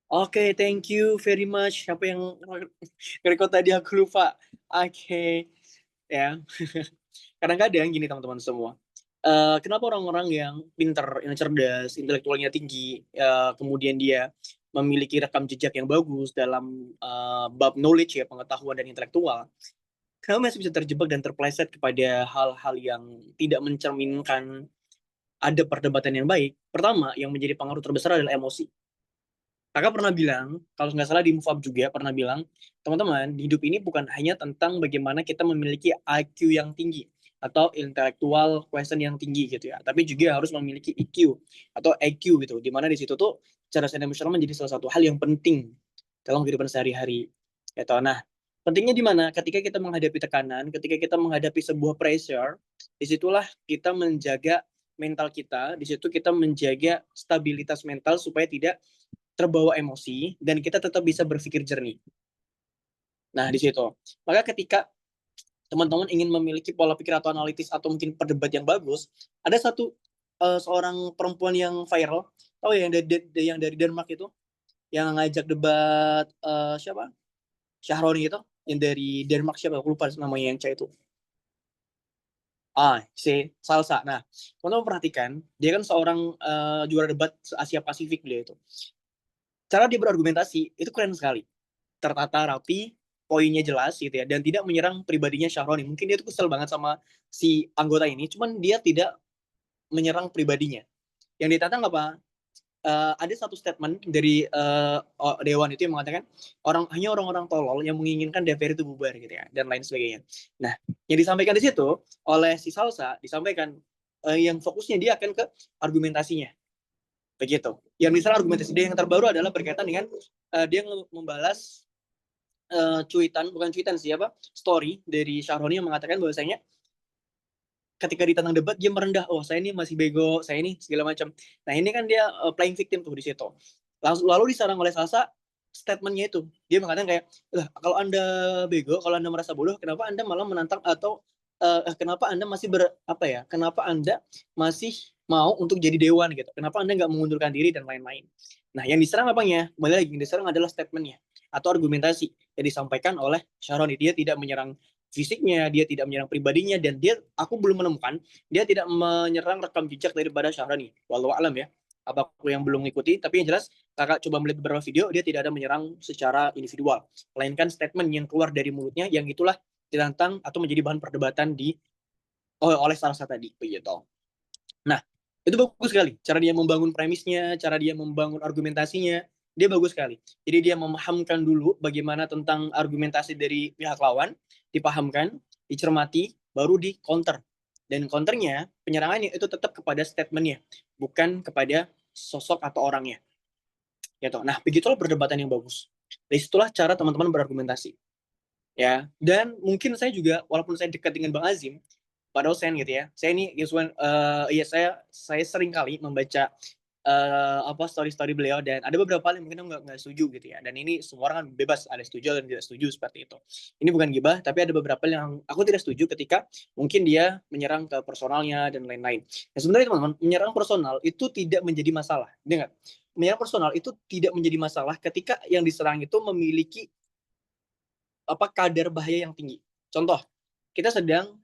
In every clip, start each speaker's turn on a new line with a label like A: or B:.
A: Oke, thank you very much. Siapa yang nge-record tadi aku lupa. Oke, ya. Kadang-kadang gini teman-teman semua, kenapa orang-orang yang pinter, yang cerdas, intelektualnya tinggi, kemudian dia memiliki rekam jejak yang bagus dalam, bab knowledge ya, pengetahuan dan intelektual, kenapa masih bisa terjebak dan terpeleset kepada hal-hal yang tidak mencerminkan ada perdebatan yang baik? Pertama, yang menjadi pengaruh terbesar adalah emosi. Kakak pernah bilang, kalau nggak salah di MUFAB juga pernah bilang, "Teman-teman, hidup ini bukan hanya tentang bagaimana kita memiliki IQ yang tinggi atau intellectual quotient yang tinggi gitu ya, tapi juga harus memiliki EQ atau EQ gitu, di mana di situ tuh kecerdasan emosional menjadi salah satu hal yang penting dalam kehidupan sehari-hari, gitu. Nah, pentingnya di mana? Ketika kita menghadapi tekanan, ketika kita menghadapi sebuah pressure, di situlah kita menjaga mental kita, di situ kita menjaga stabilitas mental supaya tidak terbawa emosi dan kita tetap bisa berpikir jernih. Nah, di situ. Maka ketika teman-teman ingin memiliki pola pikir atau analitis atau mungkin perdebat yang bagus, ada satu seorang perempuan yang viral, tahu ya yang dari Denmark itu, yang ngajak debat siapa? Syahroni itu, yang dari Denmark siapa? Aku lupa namanya yang cewek itu. Si Salsa. Nah, teman-teman perhatikan, dia kan seorang juara debat Asia Pasifik dia itu. Cara dia berargumentasi itu keren sekali, tertata rapi, poinnya jelas gitu ya, dan tidak menyerang pribadinya Syahroni. Mungkin dia tuh kesel banget sama si anggota ini, cuman dia tidak menyerang pribadinya. Yang ditantang apa? Ada satu statement dari dewan itu yang mengatakan hanya orang-orang tolol yang menginginkan DPR itu bubar gitu ya, dan lain sebagainya. Nah, yang disampaikan di situ oleh si Salsa disampaikan yang fokusnya dia akan ke argumentasinya begitu. Yang misalnya argumentasi dia yang terbaru adalah berkaitan dengan dia membalas cuitan, bukan cuitan sih apa, story dari Syahroni yang mengatakan bahwasanya ketika ditantang debat dia merendah, "Oh, saya ini masih bego, saya ini segala macam." Nah, ini kan dia playing victim tuh di situ. Lalu diserang oleh Salsa statementnya itu. Dia mengatakan kayak, "Lah, kalau Anda bego, kalau Anda merasa bodoh, kenapa Anda malah menantang atau kenapa Anda masih apa ya, kenapa Anda masih mau untuk jadi dewan gitu? Kenapa Anda nggak mengundurkan diri dan lain-lain?" Nah, yang diserang apanya? Kembali lagi, yang diserang adalah statementnya atau argumentasi yang disampaikan oleh Syahroni. Dia tidak menyerang fisiknya, dia tidak menyerang pribadinya, dan aku belum menemukan dia tidak menyerang rekam jejak daripada Syahroni. Walau alam ya. Apa aku yang belum mengikuti, tapi yang jelas kakak coba melihat beberapa video, dia tidak ada menyerang secara individual, melainkan statement yang keluar dari mulutnya yang itulah ditantang atau menjadi bahan perdebatan oleh Salsa tadi begitu. Nah, itu bagus sekali cara dia membangun premisnya, cara dia membangun argumentasinya, dia bagus sekali. Jadi dia memahamkan dulu bagaimana tentang argumentasi dari pihak lawan, dipahamkan, dicermati, baru di counter. Dan counternya, penyerangannya itu tetap kepada statementnya, bukan kepada sosok atau orangnya. Gitu. Nah, begitulah perdebatan yang bagus. Dari situlah cara teman-teman berargumentasi. Ya, dan mungkin saya juga, walaupun saya dekat dengan Bang Azim, Pak dosen gitu ya. Saya ini Yuswan, ya saya sering kali membaca apa story-story beliau, dan ada beberapa hal yang mungkin aku nggak setuju gitu ya. Dan ini semua orang kan bebas, ada setuju dan tidak setuju seperti itu. Ini bukan gibah, tapi ada beberapa hal yang aku tidak setuju ketika mungkin dia menyerang ke personalnya dan lain-lain. Nah, sebenarnya teman-teman, menyerang personal itu tidak menjadi masalah. Dengar, menyerang personal itu tidak menjadi masalah ketika yang diserang itu memiliki apa kadar bahaya yang tinggi. Contoh, kita sedang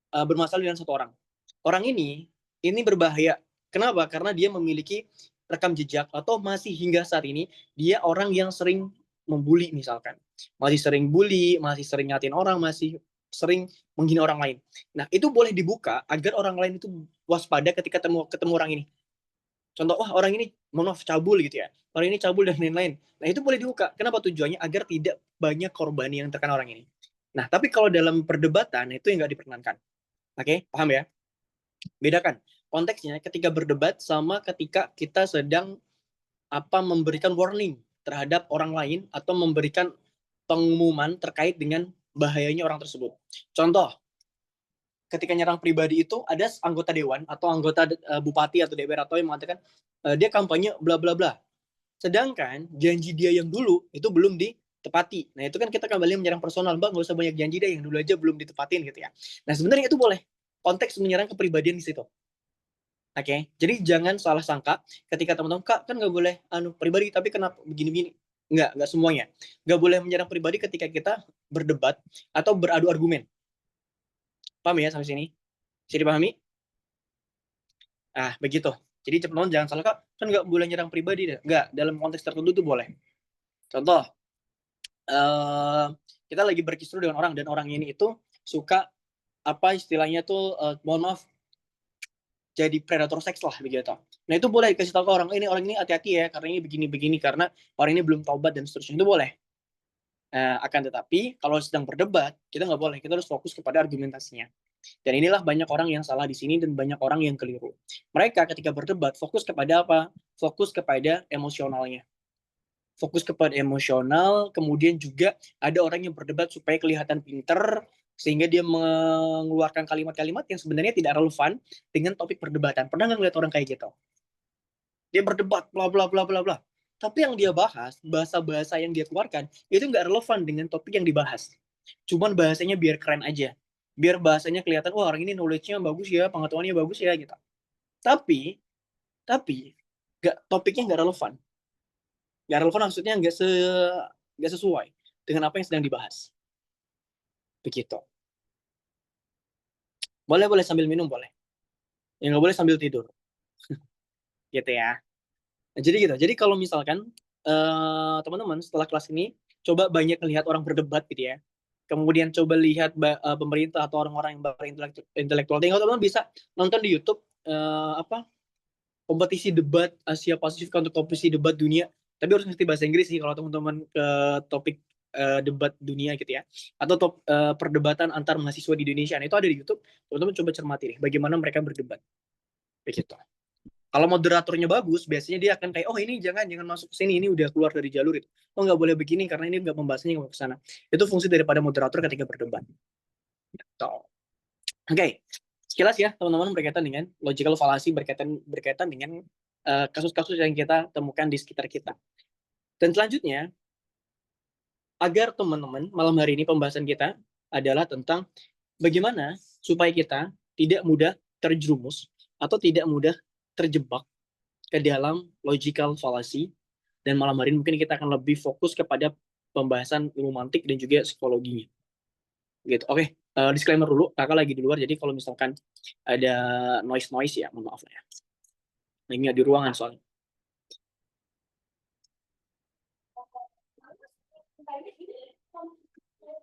A: bermasalah dengan satu orang. Orang ini berbahaya. Kenapa? Karena dia memiliki rekam jejak atau masih hingga saat ini dia orang yang sering membuli misalkan. Masih sering bully, masih sering ngatain orang, masih sering menghina orang lain. Nah, itu boleh dibuka agar orang lain itu waspada ketika ketemu orang ini. Contoh, wah orang ini mohon maaf cabul gitu ya. Orang ini cabul dan lain-lain. Nah, itu boleh dibuka. Kenapa tujuannya? Agar tidak banyak korban yang terkena orang ini. Nah, tapi kalau dalam perdebatan itu yang nggak diperkenankan. Oke, paham ya? Bedakan konteksnya ketika berdebat sama ketika kita sedang memberikan warning terhadap orang lain atau memberikan pengumuman terkait dengan bahayanya orang tersebut. Contoh, ketika nyerang pribadi itu ada anggota dewan atau anggota bupati atau DPR atau yang mengatakan dia kampanye bla bla bla. Sedangkan janji dia yang dulu itu belum ditepati. Nah, itu kan kita kembali menyerang personal, Mbak, nggak usah banyak janji deh, yang dulu aja belum ditepatin gitu ya. Nah, sebenarnya itu boleh konteks menyerang kepribadian di situ. Oke, jadi jangan salah sangka ketika teman-teman, "Kak, kan nggak boleh pribadi, tapi kenapa begini-begini?" Nggak semuanya. Nggak boleh menyerang pribadi ketika kita berdebat atau beradu argumen. Paham ya sampai sini? Bisa dipahami? Ah, begitu. Jadi teman-teman jangan salah, "Kak, kan nggak boleh nyerang pribadi deh." Nggak, dalam konteks tertentu itu boleh. Contoh, eee, kita lagi berkisruh dengan orang dan orang ini itu suka, apa istilahnya tuh, mohon maaf, jadi predator seks lah begitu. Nah itu boleh dikasih tahu ke orang, "Ini orang ini hati-hati ya, karena ini begini-begini, karena orang ini belum taubat dan seterusnya." Itu boleh. Akan tetapi kalau sedang berdebat, kita nggak boleh, kita harus fokus kepada argumentasinya. Dan inilah banyak orang yang salah di sini dan banyak orang yang keliru. Mereka ketika berdebat fokus kepada apa? Fokus kepada emosionalnya. Fokus kepada emosional, kemudian juga ada orang yang berdebat supaya kelihatan pinter, sehingga dia mengeluarkan kalimat-kalimat yang sebenarnya tidak relevan dengan topik perdebatan. Pernah nggak ngeliat orang kayak gitu? Dia berdebat, bla bla bla bla bla. Tapi yang dia bahas, bahasa-bahasa yang dia keluarkan, itu nggak relevan dengan topik yang dibahas. Cuman bahasanya biar keren aja. Biar bahasanya kelihatan, wah orang ini knowledge-nya bagus ya, pengetahuannya bagus ya, gitu. Tapi, tapi, topiknya nggak relevan. Nggak relevan maksudnya nggak sesuai dengan apa yang sedang dibahas. Begitu. Boleh boleh sambil minum boleh. Yang nggak boleh sambil tidur. Gitu ya. Nah, jadi gitu. Jadi kalau misalkan teman-teman setelah kelas ini coba banyak melihat orang berdebat gitu ya. Kemudian coba lihat pemerintah atau orang-orang yang intelektual. Tinggal teman-teman bisa nonton di YouTube apa kompetisi debat Asia Pasifik untuk kompetisi debat dunia. Tapi harus ngerti bahasa Inggris sih kalau teman-teman ke topik debat dunia gitu ya. Atau perdebatan antar mahasiswa di Indonesia. Nah, itu ada di YouTube. Teman-teman coba cermati deh bagaimana mereka berdebat. Begitu. Kalau moderatornya bagus, biasanya dia akan kayak, oh ini jangan masuk ke sini, ini udah keluar dari jalur itu. Oh nggak boleh begini karena ini nggak pembahasannya nggak ke sana. Itu fungsi daripada moderator ketika berdebat. Gitu. Oke, sekilas ya teman-teman berkaitan dengan logical fallacy berkaitan berkaitan dengan kasus-kasus yang kita temukan di sekitar kita. Dan selanjutnya, agar teman-teman malam hari ini pembahasan kita adalah tentang bagaimana supaya kita tidak mudah terjerumus atau tidak mudah terjebak ke dalam logical fallacy, dan malam hari ini mungkin kita akan lebih fokus kepada pembahasan ilmu mantik dan juga psikologinya. Gitu. Oke, disclaimer dulu, kakak lagi di luar, jadi kalau misalkan ada noise ya, mohon maaf lah ya. Ini di ruangan soalnya.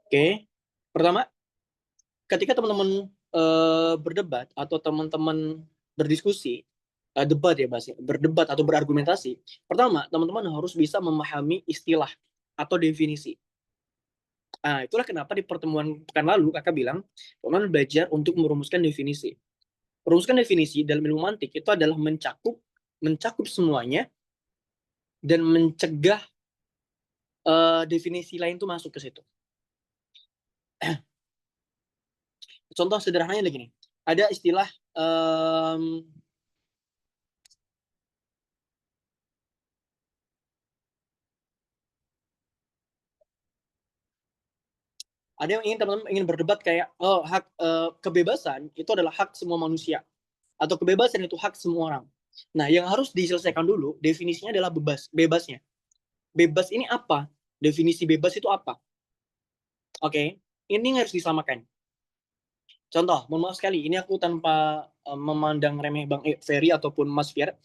A: Oke, pertama, ketika teman-teman berdebat atau teman-teman berdiskusi, debat ya bahasanya, berdebat atau berargumentasi, pertama, teman-teman harus bisa memahami istilah atau definisi. Nah, itulah kenapa di pertemuan pekan lalu kakak bilang, teman belajar untuk merumuskan definisi. Merumuskan definisi dalam ilmu mantik itu adalah mencakup semuanya dan mencegah definisi lain tuh masuk ke situ. Contoh sederhananya begini, ada istilah ada yang ingin teman-teman ingin berdebat kayak, oh hak kebebasan itu adalah hak semua manusia atau kebebasan itu hak semua orang. Nah, yang harus diselesaikan dulu definisinya adalah bebasnya. Bebas ini apa? Definisi bebas itu apa? Oke, ini harus disamakan. Contoh, mohon maaf sekali, ini aku tanpa memandang remeh Bang Ferry ataupun Mas Fier.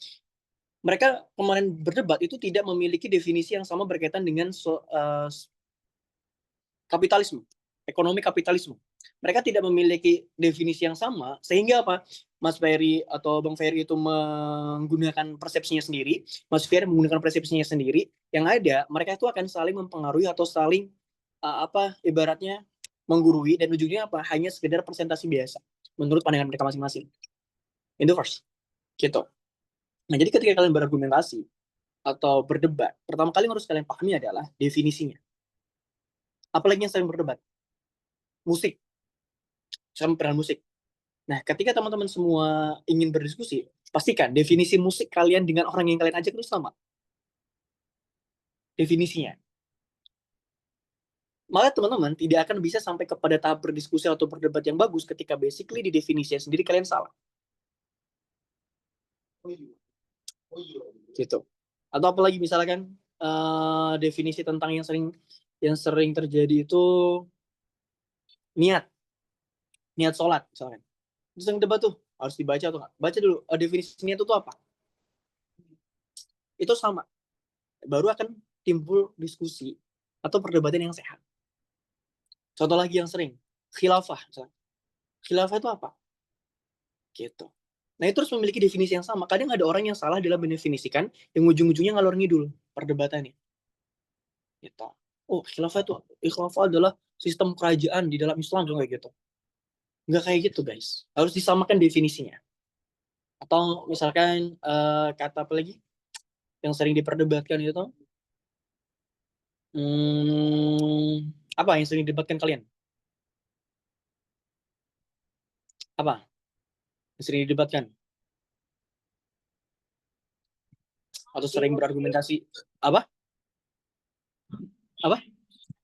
A: Mereka kemarin berdebat itu tidak memiliki definisi yang sama berkaitan dengan kapitalisme, ekonomi kapitalisme. Mereka tidak memiliki definisi yang sama, sehingga apa? Mas Ferry atau Bang Ferry itu menggunakan persepsinya sendiri, Mas Ferry menggunakan persepsinya sendiri. Yang ada, mereka itu akan saling mempengaruhi atau saling apa ibaratnya menggurui, dan ujungnya apa? Hanya sekedar presentasi biasa menurut pandangan mereka masing-masing. Itu first. Gitu. Nah, jadi ketika kalian berargumentasi atau berdebat, pertama kali yang harus kalian pahami adalah definisinya. Apalagi yang sering berdebat, musik, sama peran musik. Nah, ketika teman-teman semua ingin berdiskusi, pastikan definisi musik kalian dengan orang yang kalian ajak itu sama. Definisinya. Maka teman-teman tidak akan bisa sampai kepada tahap berdiskusi atau berdebat yang bagus ketika basically di definisinya sendiri kalian salah. Gitu. Atau apalagi misalkan definisi tentang yang sering terjadi itu niat sholat misalkan. Terus yang debat tuh harus dibaca atau nggak? Baca dulu definisi niat itu apa? Itu sama. Baru akan timbul diskusi atau perdebatan yang sehat. Contoh lagi yang sering, khilafah misalkan. Khilafah itu apa? Gitu. Nah, itu harus memiliki definisi yang sama. Kadang ada orang yang salah dalam mendefinisikan yang ujung-ujungnya ngalor ngidul perdebatannya. Gitu. Oh, khilafah adalah sistem kerajaan di dalam Islam kayak gitu. Nggak kayak gitu, guys. Harus disamakan definisinya. Atau misalkan kata apa lagi yang sering diperdebatkan itu? Apa yang sering didebatkan kalian? Apa yang sering didebatkan? Atau sering berargumentasi? Apa? Apa?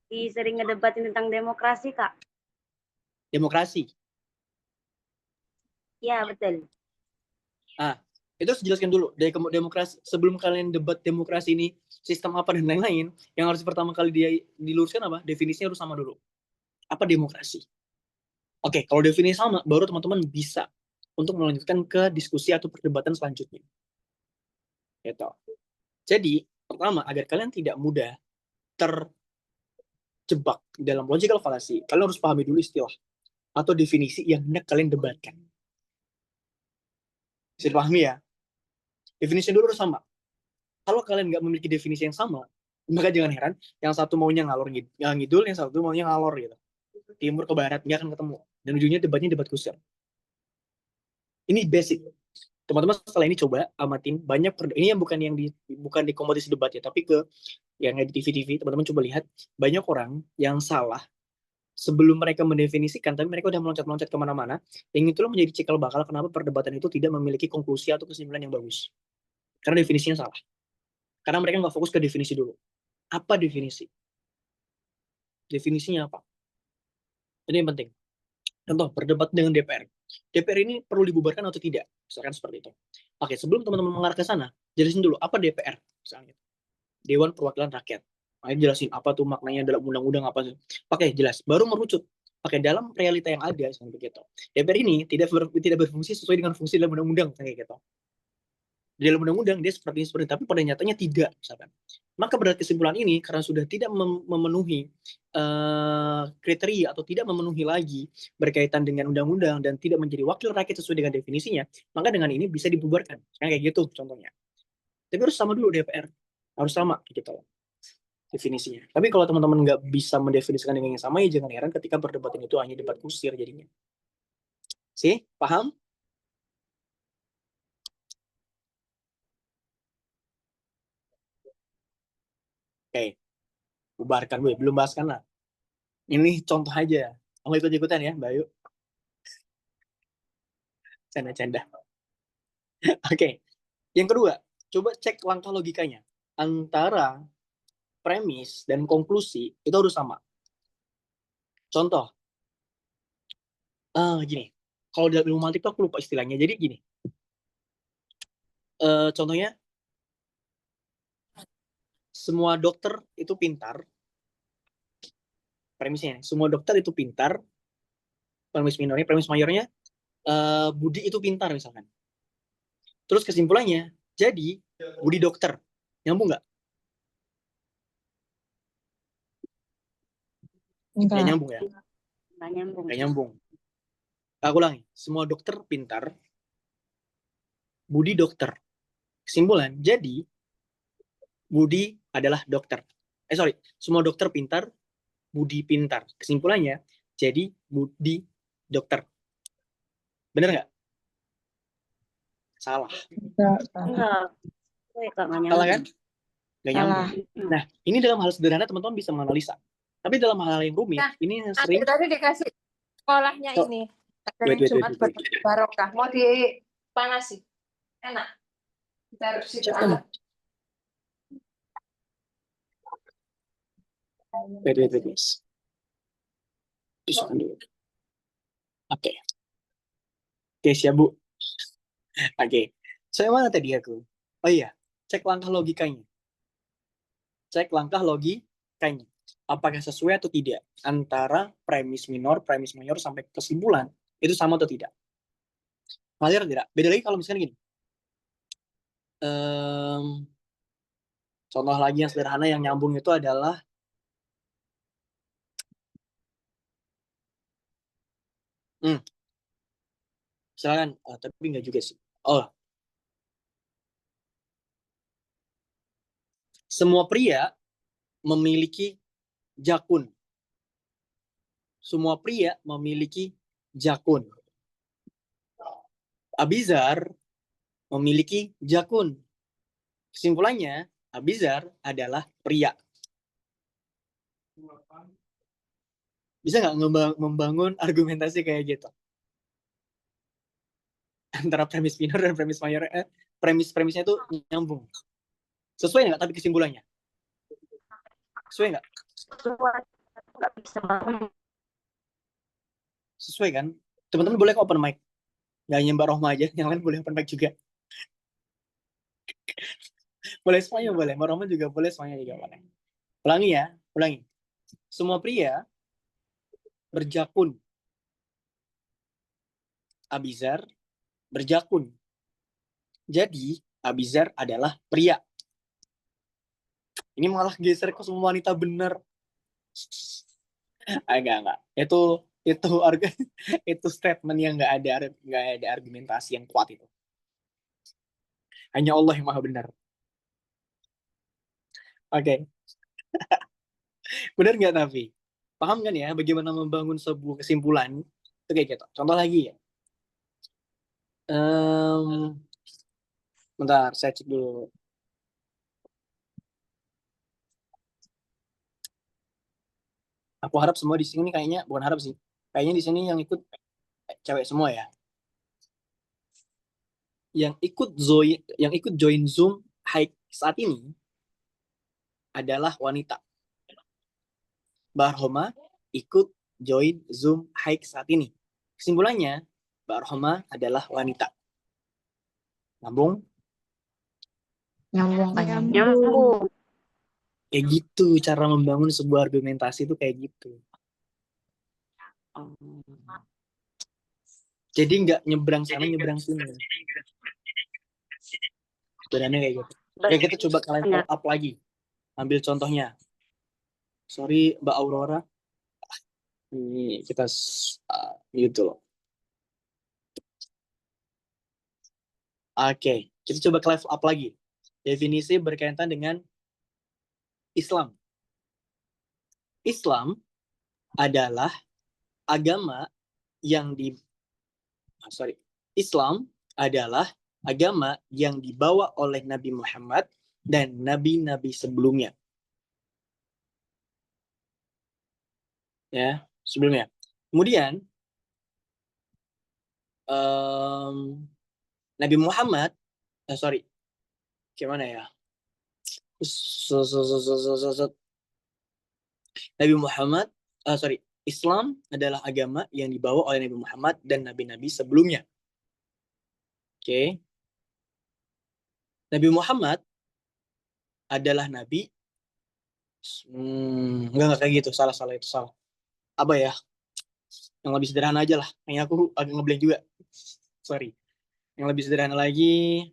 B: Sering ngedebatin tentang demokrasi, Kak.
A: Demokrasi.
B: Iya, betul.
A: Ah, itu harus dijelaskan dulu. Demokrasi, sebelum kalian debat demokrasi ini sistem apa dan lain-lain, yang harus pertama kali dia diluruskan apa? Definisinya harus sama dulu. Apa demokrasi? Oke, kalau definisi sama, baru teman-teman bisa untuk melanjutkan ke diskusi atau perdebatan selanjutnya. Gitu. Jadi, pertama, agar kalian tidak mudah terjebak dalam logical fallacy, kalian harus pahami dulu istilah atau definisi yang hendak kalian debatkan. Bisa dipahami ya? Definisi dulu harus sama. Kalau kalian nggak memiliki definisi yang sama, maka jangan heran yang satu maunya ngalor ngidul, yang satu maunya ngalor gitu. Timur ke barat nggak akan ketemu. Dan ujungnya debatnya debat kusir. Ini basic. Teman-teman setelah ini coba amatin banyak ini yang bukan di kompetisi debat ya, tapi ke yang di TV-TV, teman-teman coba lihat banyak orang yang salah sebelum mereka mendefinisikan, tapi mereka udah meloncat-loncat kemana-mana, yang itulah menjadi cikal bakal kenapa perdebatan itu tidak memiliki konklusi atau kesimpulan yang bagus. Karena definisinya salah. Karena mereka nggak fokus ke definisi dulu. Apa definisi? Definisinya apa? Ini yang penting. Contoh, berdebat dengan DPR. DPR ini perlu dibubarkan atau tidak? Misalkan seperti itu. Oke, sebelum teman-teman mengarah ke sana, jelasin dulu apa DPR. Misalnya, Dewan Perwakilan Rakyat. Ayo jelasin apa tuh maknanya dalam undang-undang apa sih. Oke, jelas. Baru merucut. Oke, dalam realita yang ada, seperti begitu. DPR ini tidak berfungsi sesuai dengan fungsi dalam undang-undang, kayak gitu. Di dalam undang-undang dia seperti ini, tapi pada nyatanya tidak, misalkan. Maka pada kesimpulan ini, karena sudah tidak memenuhi kriteria atau tidak memenuhi lagi berkaitan dengan undang-undang dan tidak menjadi wakil rakyat sesuai dengan definisinya, maka dengan ini bisa dibubarkan. Kayak gitu contohnya. Tapi harus sama dulu DPR. Harus sama gitu definisinya. Tapi kalau teman-teman nggak bisa mendefinisikan dengan yang sama, ya jangan heran ketika perdebatan itu hanya debat kusir jadinya. Sih? Paham? Oke. Bubarkan gue. Belum bahas kan lah. Ini contoh aja. Kamu ikut-ikutan ya, Bayu. Canda-canda. Oke. Yang kedua, coba cek langkah logikanya. Antara premis dan konklusi itu harus sama. Contoh, gini. Kalau dalam ilmu mantik tuh aku lupa istilahnya. Jadi gini. Contohnya, semua dokter itu pintar. Premisnya, semua dokter itu pintar. Premis mayornya, Budi itu pintar misalkan. Terus kesimpulannya, jadi Budi dokter. Nyambung nggak? Nggak nyambung ya?
B: Nggak nyambung.
A: Nggak nyambung. Aku ulangi, semua dokter pintar, Budi dokter. Kesimpulan, jadi Budi adalah dokter. Sorry, semua dokter pintar, Budi pintar. Kesimpulannya, jadi Budi dokter. Bener nggak? Salah.
B: Enggak. Nggak
A: Salah
B: nyambung.
A: kan? Nggak nyambung. Nah, ini dalam hal sederhana teman-teman bisa menganalisa. Tapi dalam hal yang rumit, ini yang sering...
C: Tadi dikasih sekolahnya ini.
A: Wait.
C: Jumat barokah. Mau dipanasi. Enak. Taruh situ anak.
A: Wait. Isukan dulu. Oke. Oke, siap Bu. Oke. Saya mana tadi aku? Oh iya, cek langkah logikanya. Cek langkah logikanya. Apakah sesuai atau tidak antara premis minor, premis mayor sampai kesimpulan itu sama atau tidak? Ngalir atau tidak? Beda lagi kalau misalnya gini. Em, Contoh lagi yang sederhana yang nyambung itu adalah hmm, silakan. Tapi nggak juga sih. Oh, semua pria memiliki jakun. Semua pria memiliki jakun. Abizar memiliki jakun. Kesimpulannya, Abizar adalah pria. Bisa nggak membangun argumentasi kayak gitu? Antara premis minor dan premis mayor, premisnya itu nyambung. Sesuai nggak tapi kesimpulannya? Sesuai nggak?
B: Nggak bisa bangun.
A: Sesuai kan? Teman-teman boleh kok open mic. Nggak hanya Mbak Rohma aja, yang lain boleh open mic juga. Boleh semuanya boleh. Mbak Rohma juga boleh, semuanya juga boleh. Ulangi ya, ulangi. Semua pria berjakun. Abizar berjakun. Jadi, Abizar adalah pria. Ini malah geser ke semua wanita bener. Enggak. Itu itu statement yang nggak ada argumentasi yang kuat itu. Hanya Allah yang maha benar. Oke, benar nggak tapi? Paham kan ya bagaimana membangun sebuah kesimpulan? Itu kayak gitu. Contoh lagi ya. Bentar, saya cek dulu. Aku harap semua di sini kayaknya, bukan harap sih. Kayaknya di sini yang ikut cewek semua ya. Yang ikut join Zoom hike saat ini adalah wanita. Mbak Arhoma ikut join Zoom hike saat ini. Kesimpulannya, Mbak Arhoma adalah wanita. Nyambung?
C: Nyambung kan?
B: Nyambung.
A: Kayak gitu cara membangun sebuah argumentasi itu kayak gitu. Jadi nggak nyebrang sana nyebrang sini. Sebenarnya kayak gitu. Oke, kita coba ke level up lagi. Ambil contohnya. Sorry Mbak Aurora. Ini kita gitu loh. Oke, kita coba ke level up lagi. Definisi berkaitan dengan Islam. Islam adalah agama yang Islam adalah agama yang dibawa oleh Nabi Muhammad dan nabi-nabi sebelumnya. Ya, sebelumnya. Kemudian Nabi Muhammad, gimana ya? Nabi Muhammad, Islam adalah agama yang dibawa oleh Nabi Muhammad dan nabi-nabi sebelumnya. Oke. Nabi Muhammad adalah nabi. Enggak kayak gitu. Salah itu salah. Apa ya? Yang lebih sederhana aja lah. Kayaknya aku agak ngeblank juga. Sorry. Yang lebih sederhana lagi.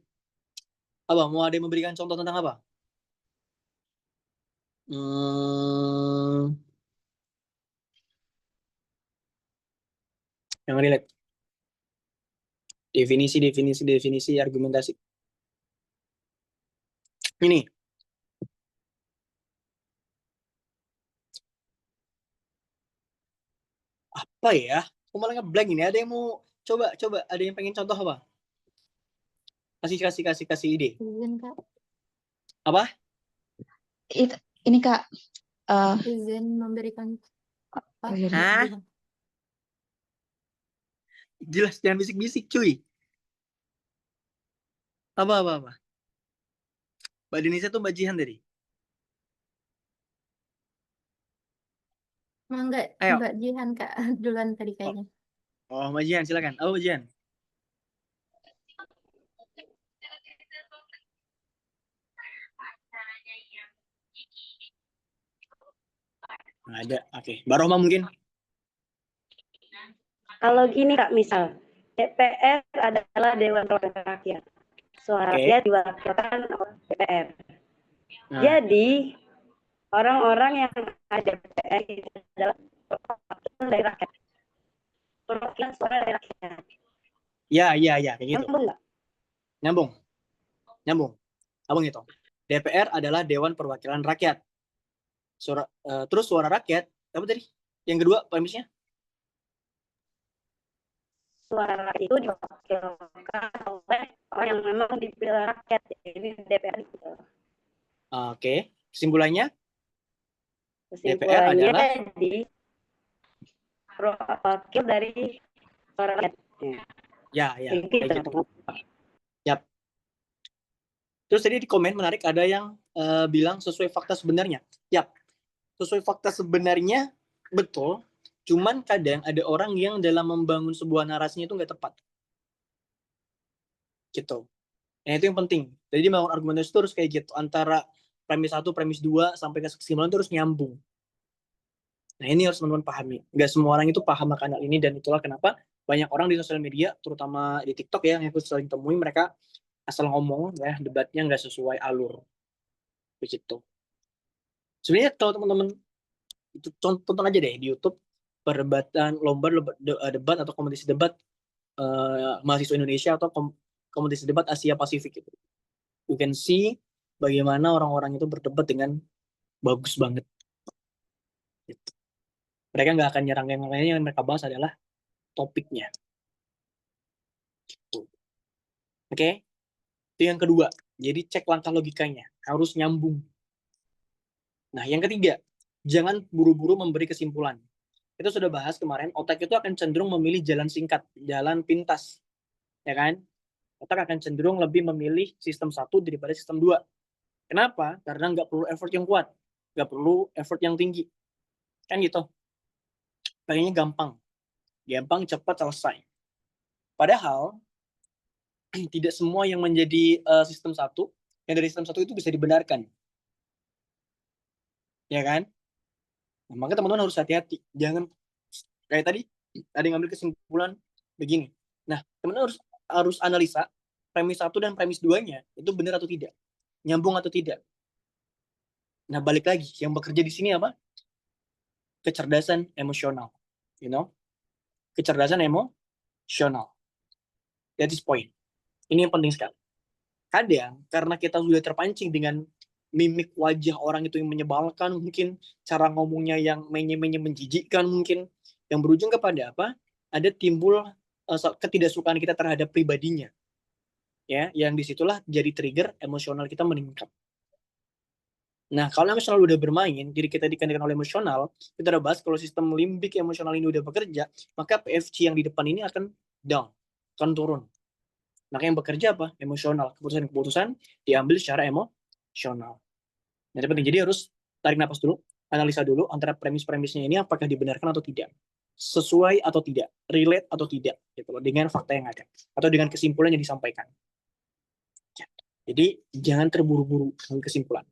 A: Apa? Mau ada yang memberikan contoh tentang apa? Yang relate. Definisi, argumentasi. Ini. Apa ya? Aku malah ngeblank ini. Ada yang mau coba ada yang pengen contoh apa? Kasih ide.
C: Izin Kak.
A: Apa?
C: Ini Kak.
D: Izin memberikan apa?
A: Hah? Jelas jangan bisik-bisik cuy. Apa? Mbak Denisa tuh Mbak Jihan tadi.
D: Enggak,
A: Ayo.
D: Mbak Jihan Kak duluan tadi kayaknya.
A: Oh, Mbak Jihan silakan. Oh, Mbak Jihan. Nggak ada. Oke. Mbak Rohma mungkin?
B: Kalau gini Kak, misal DPR adalah Dewan Perwakilan Rakyat. Suara
A: Oke.
B: rakyat diwakilkan oleh DPR.
A: Nah,
B: Jadi orang-orang yang ada di DPR itu adalah perwakilan dari rakyat. Perwakilan suara dari rakyat.
A: ya, kayak gitu.
B: Nyambung nggak?
A: Nyambung. Nyambung itu. DPR adalah Dewan Perwakilan Rakyat. Terus suara rakyat, apa tadi? Yang kedua premisnya?
B: Suara rakyat itu diwakilkan oleh orang yang memang dipilih rakyat, jadi DPR gitu.
A: Oke. Kesimpulannya?
B: Kesimpulannya
A: adalah
B: di wakil dari suara rakyat.
A: ya,
B: Kayak
A: kayak
B: gitu.
A: gitu. Yap. Terus tadi di komen menarik ada yang bilang sesuai fakta sebenarnya. Yap. Sesuai fakta sebenarnya betul. Cuman kadang ada orang yang dalam membangun sebuah narasinya itu nggak tepat. Gitu. Nah, itu yang penting. Jadi membangun argumentasi itu harus kayak gitu. Antara premis 1, premis 2, sampai ke kesimpulan itu harus nyambung. Nah, ini harus teman-teman pahami. Nggak semua orang itu paham akan hal ini, dan itulah kenapa banyak orang di sosial media, terutama di TikTok ya, yang aku sering temui, mereka asal ngomong, ya, debatnya nggak sesuai alur. Begitu. Sebenarnya kalau teman-teman, itu tonton aja deh di YouTube, perdebatan, lomba debat atau kompetisi debat mahasiswa Indonesia atau kompetisi debat Asia Pasifik itu. You can see bagaimana orang-orang itu berdebat dengan bagus banget. Gitu. Mereka nggak akan nyerang yang lainnya, yang mereka bahas adalah topiknya. Gitu. Oke, itu yang kedua. Jadi cek langkah logikanya, harus nyambung. Nah, yang ketiga, jangan buru-buru memberi kesimpulan. Kita sudah bahas kemarin, otak itu akan cenderung memilih jalan singkat, jalan pintas. Ya kan? Otak akan cenderung lebih memilih sistem 1 daripada sistem 2. Kenapa? Karena nggak perlu effort yang kuat, nggak perlu effort yang tinggi. Kan gitu. Pengennya gampang, cepat selesai. Padahal tidak semua yang menjadi sistem 1, yang dari sistem 1 itu bisa dibenarkan. Ya kan? Nah, maka teman-teman harus hati-hati. Jangan kayak tadi ada yang ngambil kesimpulan begini. Nah, teman-teman harus analisa premis 1 dan premis 2-nya itu benar atau tidak, nyambung atau tidak. Nah, balik lagi, yang bekerja di sini apa? Kecerdasan emosional. Kecerdasan emosional. That is point. Ini yang penting sekali. Kadang karena kita sudah terpancing dengan mimik wajah orang itu yang menyebalkan, mungkin cara ngomongnya yang menye-menye menjijikkan, mungkin yang berujung kepada apa? Ada timbul ketidaksukaan kita terhadap pribadinya. Ya, yang disitulah jadi trigger emosional kita meningkat. Nah, kalau emosional udah bermain, diri kita dikendalikan oleh emosional, kita udah bahas kalau sistem limbik emosional ini udah bekerja, maka PFC yang di depan ini akan down, akan turun. Maka yang bekerja apa? Emosional. Keputusan-keputusan diambil secara emosional. Nah, itu penting. Jadi harus tarik napas dulu, analisa dulu antara premis-premisnya ini apakah dibenarkan atau tidak, sesuai atau tidak, relate atau tidak, gitu loh, dengan fakta yang ada atau dengan kesimpulan yang disampaikan. Jadi jangan terburu-buru dengan kesimpulan.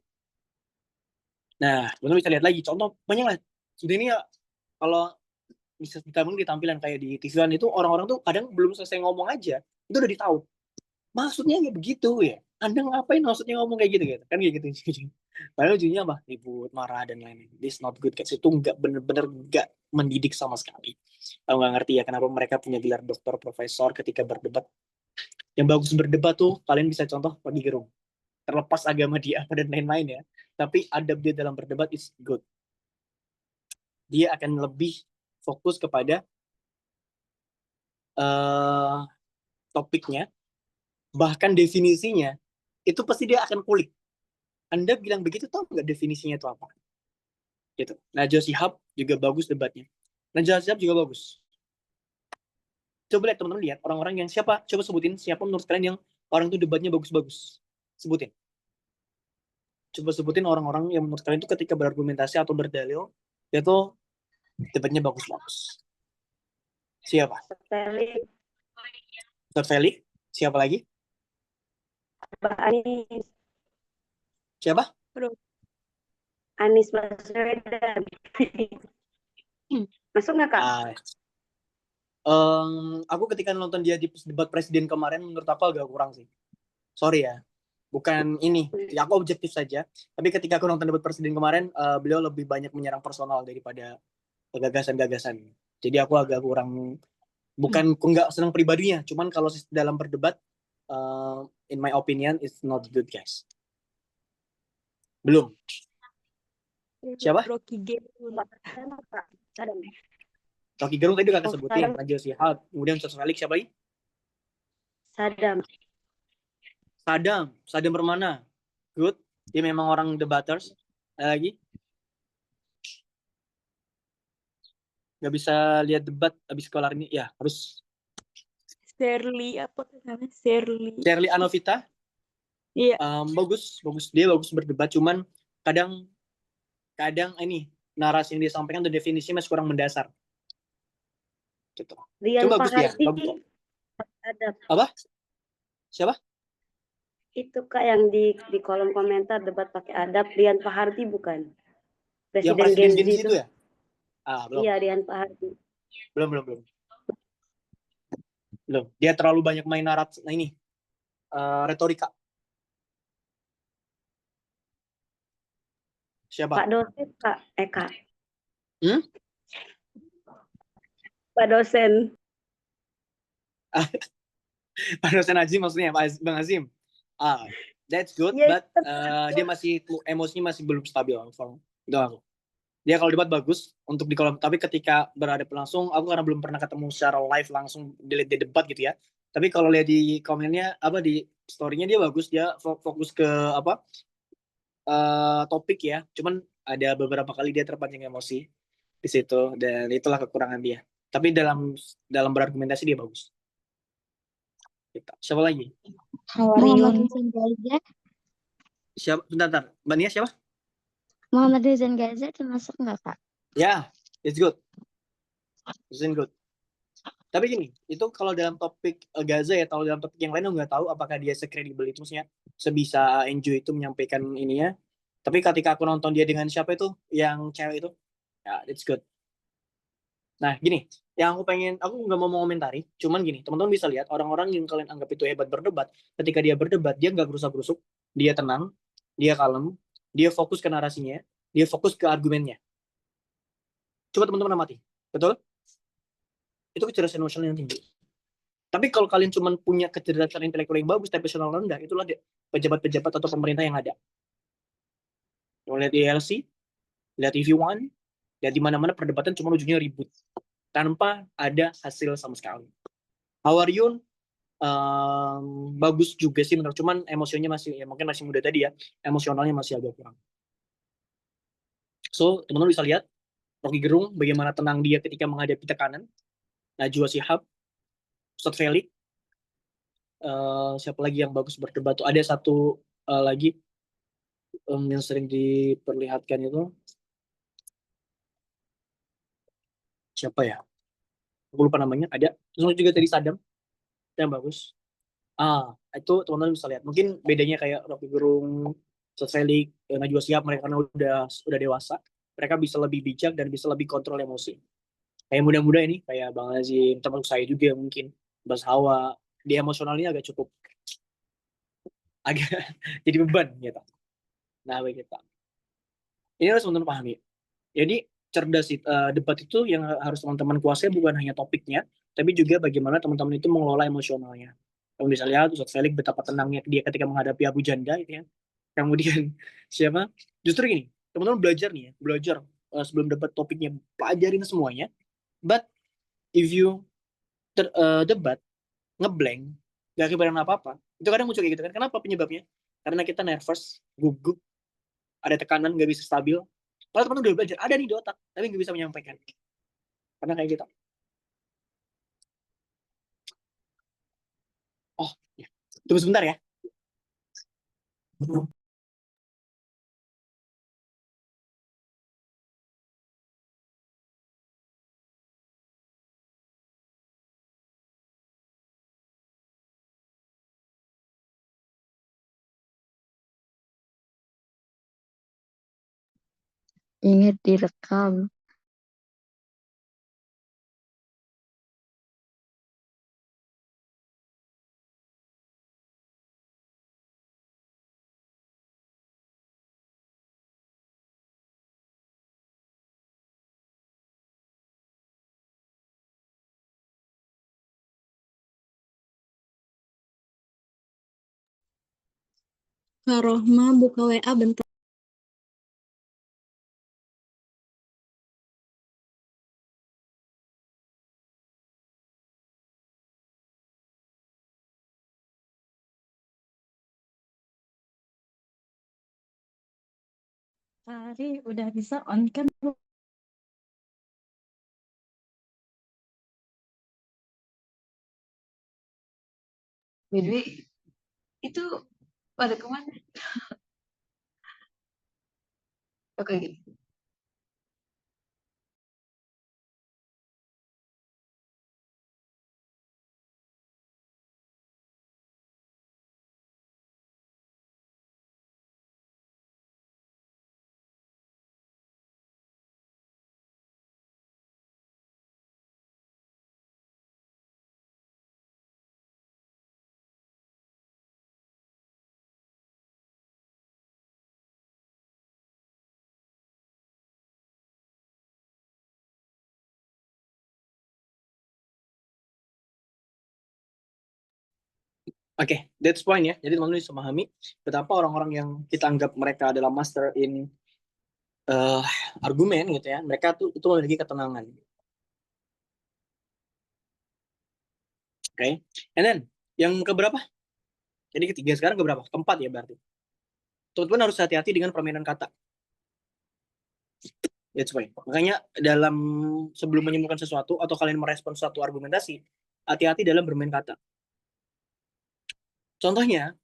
A: Nah, teman-teman bisa lihat lagi contoh banyak lah. Jadi ini ya, kalau bisa ditambung di tampilan kayak di TV-an itu, orang-orang tuh kadang belum selesai ngomong aja itu udah ditahu. Maksudnya nggak begitu ya. Anda ngapain maksudnya ngomong kayak gitu kan kayak gitu. Padahal ujungnya apa? Ribut, marah dan lain-lain. This not good guys. Itu nggak bener-bener nggak mendidik sama sekali. Kalau nggak ngerti ya kenapa mereka punya gelar doktor, profesor ketika berdebat. Yang bagus berdebat tuh kalian bisa contoh Rocky Gerung. Terlepas agama dia apa dan lain-lain ya, tapi adab dia dalam berdebat is good. Dia akan lebih fokus kepada topiknya, bahkan definisinya itu pasti dia akan kulik. Anda bilang begitu, tahu nggak definisinya itu apa? Gitu. Najwa Shihab juga bagus debatnya. Najwa Shihab juga bagus. Coba lihat teman-teman, lihat orang-orang yang siapa, coba sebutin siapa menurut kalian yang orang itu debatnya bagus-bagus. Sebutin. Coba sebutin orang-orang yang menurut kalian itu ketika berargumentasi atau berdalil itu debatnya bagus-bagus. Siapa? Dr. Feli. Siapa lagi?
B: Mbak Anies.
A: Siapa?
B: Anies Baswedan. Masuk nggak Kak?
A: Aku ketika nonton dia di debat presiden kemarin, menurut aku agak kurang sih. Sorry ya, bukan ini. Ya, aku objektif saja. Tapi ketika aku nonton debat presiden kemarin, beliau lebih banyak menyerang personal daripada gagasan-gagasan. Jadi aku agak kurang, bukan aku nggak senang pribadinya, cuman kalau dalam berdebat, in my opinion, it's not good, guys. Belum. Siapa?
B: Rocky Gerung. Sadam.
A: Rocky Gerung tadi udah kakak
B: Oh,
A: sebutin.
B: Sadam.
A: Najwa Shihab. Kemudian Ustaz Felix siapa lagi?
B: Sadam.
A: Sadam Permana. Good. Dia memang orang debaters. Ada lagi? Nggak bisa lihat debat habis kelar ini. Ya, harus.
B: Shirley apa namanya? Shirley
A: Anovita.
B: Iya.
A: Bagus. Dia bagus berdebat. Cuman kadang ini narasi yang dia sampaikan dan definisinya masih kurang mendasar. Gitu.
B: Rian
A: Coba bagus dia.
B: Pahardi
A: Bagus.
B: ada.
A: Apa? Siapa?
B: Itu Kak yang di kolom komentar debat pakai adab, Rian Pahardi bukan?
A: Yang
B: Presiden Gen Z
A: itu ya? Belum.
B: Iya, Rian Pahardi.
A: Belum. Dia terlalu banyak main ini retorika. Siapa?
B: Pak dosen Kak. Kak.
A: Hmm?
B: Pak dosen.
A: Pak dosen Azim maksudnya, Bang Azim. That's good,
B: Yes.
A: but dia masih emosinya masih belum stabil. Dia kalau debat bagus untuk di kolom, tapi ketika berada langsung, aku karena belum pernah ketemu secara live langsung di debat gitu ya. Tapi kalau lihat di komennya di story-nya dia bagus, dia fokus ke topik ya. Cuman ada beberapa kali dia terpancing emosi di situ, dan itulah kekurangan dia. Tapi dalam berargumentasi dia bagus. Gitu. Siapa lagi?
C: Muhammad Rizan Gaza.
A: Siapa? Bentar. Mbak Nia siapa?
C: Muhammad Rizan Gaza termasuk nggak Kak?
A: Ya, it's good. It's good. Tapi gini, itu kalau dalam topik Gaza ya, kalau dalam topik yang lain aku nggak tahu apakah dia sekredibel itu, maksudnya sebisa Enjoy itu menyampaikan ininya. Tapi ketika aku nonton dia dengan siapa itu, yang cewek itu, ya it's good. Nah gini, yang aku nggak mau mengomentari, cuman gini, teman-teman bisa lihat orang-orang yang kalian anggap itu hebat berdebat, ketika dia berdebat dia nggak gerusak-gerusuk, dia tenang, dia kalem, dia fokus ke narasinya, dia fokus ke argumennya. Coba teman-teman amati, betul? Itu kecerdasan emosional yang tinggi. Tapi kalau kalian cuma punya kecerdasan intelektual yang bagus tapi emosional rendah, itulah pejabat-pejabat atau pemerintah yang ada. Lihat di LC, lihat TV1, lihat di mana-mana perdebatan cuma ujungnya ribut tanpa ada hasil sama sekali. Hawaryun bagus juga sih menurut, cuman emosinya masih, ya mungkin masih muda tadi ya, emosionalnya masih agak kurang. So teman-teman bisa lihat Rocky Gerung bagaimana tenang dia ketika menghadapi tekanan. Najwa Shihab, Ustadz Felix, siapa lagi yang bagus berdebat tuh? Ada satu lagi yang sering diperlihatkan itu siapa ya? Aku lupa namanya. Ada. Terus juga tadi Sadam yang bagus. Itu teman-teman bisa lihat. Mungkin bedanya kayak Rocky Gerung, Ustadz Felix, Najwa Shihab, mereka karena udah dewasa, mereka bisa lebih bijak dan bisa lebih kontrol emosi. Kayak muda-muda ini, kayak Bang Azim, termasuk saya juga mungkin, Bas Hawa, di emosionalnya agak cukup agak jadi beban gitu. Nah, begitu. Ini harus teman-teman pahami. Jadi cerdas debat itu yang harus teman-teman kuasai bukan hanya topiknya, tapi juga bagaimana teman-teman itu mengelola emosionalnya. Kamu bisa lihat Ustadz Felix betapa tenangnya dia ketika menghadapi Abu Janda itu ya. Kemudian siapa? Justru gini, teman-teman belajar nih ya, sebelum debat topiknya, pelajarin semuanya. But if you debat ngeblank, gak kepikiran apa-apa, itu kadang muncul kayak gitu kan. Kenapa penyebabnya? Karena kita nervous, gugup, ada tekanan, gak bisa stabil. Kalau teman-teman udah belajar, ada nih di otak, tapi gak bisa menyampaikan. Karena kayak gitu. Oh, ya. Tunggu sebentar ya.
C: Ingat direkam.
E: Kak Rohma buka WA bentar. Ari udah bisa on cam belum?
F: By the way, itu pada kemana? Oke,
A: Oke, that's point ya. Jadi teman-teman bisa memahami betapa orang-orang yang kita anggap mereka adalah master in eh, argumen gitu ya, mereka tuh itu memiliki ketenangan. Oke, and then yang keberapa? Jadi ketiga, sekarang keberapa? Keempat ya berarti. Teman-teman harus hati-hati dengan permainan kata. That's why. Makanya dalam sebelum menyimpulkan sesuatu atau kalian merespon suatu argumentasi, hati-hati dalam bermain kata. Contohnya,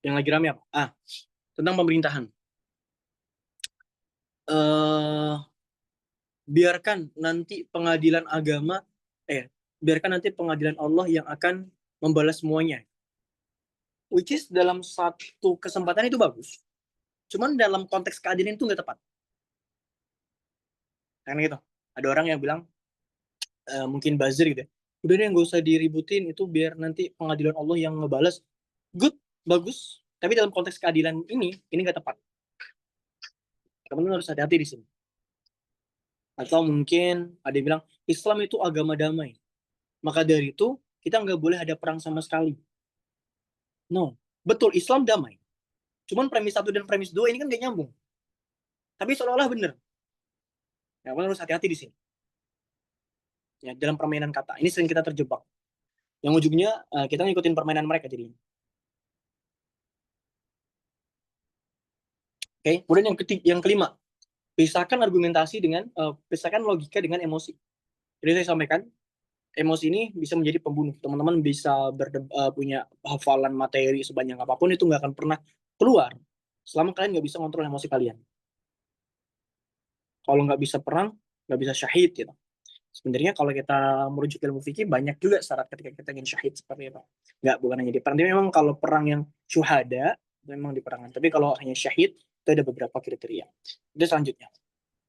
A: yang lagi rame apa? Tentang pemerintahan. Biarkan nanti pengadilan agama, biarkan nanti pengadilan Allah yang akan membalas semuanya. Which is dalam satu kesempatan itu bagus. Cuman dalam konteks keadilan itu nggak tepat. Karena gitu. Ada orang yang bilang, mungkin buzzer gitu ya. Udah deh nggak usah diributin, itu biar nanti pengadilan Allah yang ngebalas. Good, bagus. Tapi dalam konteks keadilan ini nggak tepat. Teman-teman harus hati-hati di sini. Atau mungkin ada yang bilang, Islam itu agama damai. Maka dari itu, kita nggak boleh ada perang sama sekali. No, betul, Islam damai. Cuman premis 1 dan premis 2 ini kan gak nyambung. Tapi seolah-olah benar. Ya, kalian harus hati-hati di sini. Ya, dalam permainan kata. Ini sering kita terjebak. Yang ujungnya kita ngikutin permainan mereka jadinya. Oke, kemudian yang kelima, pisahkan argumentasi dengan pisahkan logika dengan emosi. Jadi saya sampaikan, emosi ini bisa menjadi pembunuh. Teman-teman bisa punya hafalan materi sebanyak apapun, itu nggak akan pernah keluar selama kalian nggak bisa kontrol emosi kalian. Kalau nggak bisa perang, nggak bisa syahid gitu. Sebenarnya kalau kita merujuk ilmu fikih, banyak juga syarat ketika kita ingin syahid seperti itu. Nggak, bukan hanya di perang. Tapi memang kalau perang yang syuhada, memang di perangan. Tapi kalau hanya syahid, itu ada beberapa kriteria. Itu selanjutnya.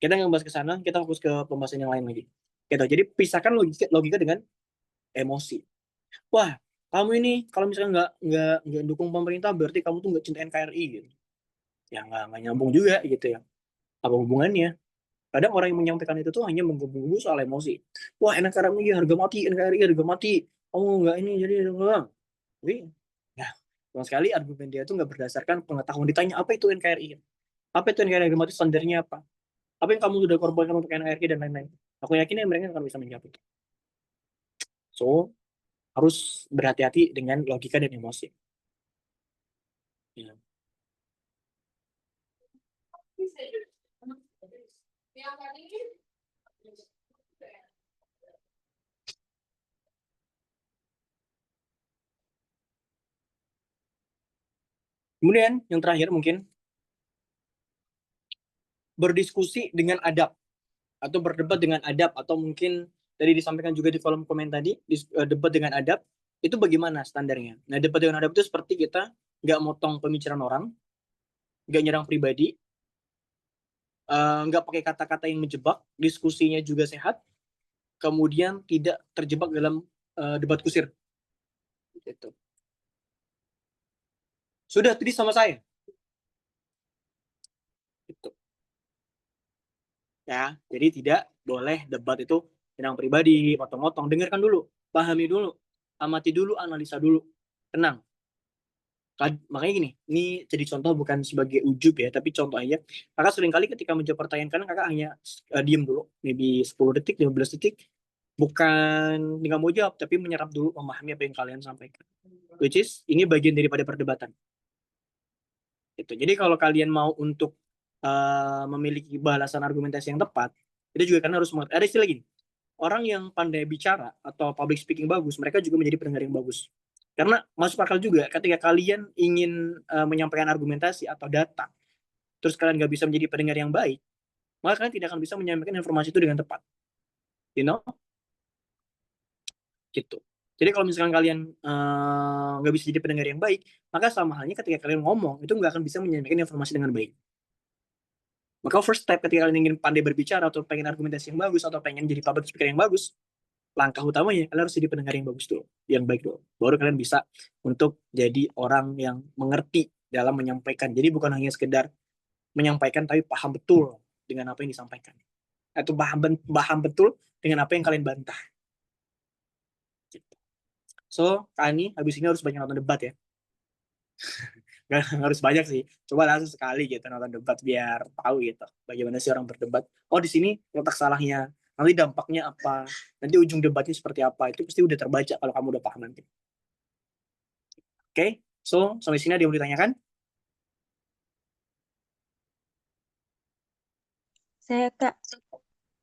A: Kita nggak bahas ke sana, kita fokus ke pembahasan yang lain lagi. Gitu. Jadi pisahkan logika dengan emosi. Wah, kamu ini kalau misalnya nggak dukung pemerintah, berarti kamu tuh nggak cinta NKRI gitu. Ya nggak nyambung juga gitu ya. Apa hubungannya? Kadang orang yang menyampaikan itu tuh hanya menggebu-gebu soal emosi. Wah, NKRI harga mati, NKRI harga mati. Oh, enggak ini jadi doang. Tapi, ya, sama sekali argumen dia tuh nggak berdasarkan pengetahuan. Ditanya apa itu NKRI? Apa itu NKRI harga mati? Standarnya apa? Apa yang kamu sudah korbankan untuk NKRI dan lain-lain? Aku yakin ya mereka akan bisa menjawab itu. So, harus berhati-hati dengan logika dan emosi. Ya. Kemudian yang terakhir mungkin berdiskusi dengan adab atau berdebat dengan adab, atau mungkin tadi disampaikan juga di kolom komen tadi, debat dengan adab itu bagaimana standarnya. Nah, debat dengan adab itu seperti kita nggak motong pembicaraan orang, nggak nyerang pribadi, nggak pakai kata-kata yang menjebak, diskusinya juga sehat, kemudian tidak terjebak dalam debat kusir. Gitu. Sudah tadi sama saya. Gitu. Ya, jadi tidak boleh debat itu menyerang pribadi, potong-potong. Dengarkan dulu, pahami dulu, amati dulu, analisa dulu, tenang. Makanya gini, ini jadi contoh bukan sebagai ujub ya, tapi contoh aja. Kakak seringkali ketika menjawab pertanyaan kalian, kakak hanya diem dulu, maybe 10 detik, 15 detik, bukan nggak mau jawab, tapi menyerap dulu, memahami apa yang kalian sampaikan. Which is, ini bagian daripada perdebatan. Gitu. Jadi kalau kalian mau untuk memiliki balasan argumentasi yang tepat, itu juga karena harus mengerti. Ada istilah gini, orang yang pandai bicara atau public speaking bagus, mereka juga menjadi pendengar yang bagus. Karena masuk akal juga ketika kalian ingin menyampaikan argumentasi atau data, terus kalian nggak bisa menjadi pendengar yang baik, maka kalian tidak akan bisa menyampaikan informasi itu dengan tepat. You know? Gitu. Jadi kalau misalkan kalian nggak bisa jadi pendengar yang baik, maka sama halnya ketika kalian ngomong, itu nggak akan bisa menyampaikan informasi dengan baik. Maka first step ketika kalian ingin pandai berbicara atau pengen argumentasi yang bagus atau pengen jadi public speaker yang bagus, langkah utamanya kalian harus jadi pendengar yang bagus dulu, yang baik dulu. Baru kalian bisa untuk jadi orang yang mengerti dalam menyampaikan. Jadi bukan hanya sekedar menyampaikan, tapi paham betul dengan apa yang disampaikan. Atau paham betul dengan apa yang kalian bantah. So, Kak habis ini harus banyak nonton debat ya. Nggak harus banyak sih, coba langsung sekali gitu nonton debat biar tahu gitu bagaimana sih orang berdebat. Oh, di sini letak salahnya, nanti dampaknya apa, nanti ujung debatnya seperti apa, itu pasti udah terbaca kalau kamu udah paham nanti. Oke, so sampai sini ada yang mau ditanyakan?
E: Saya Kak.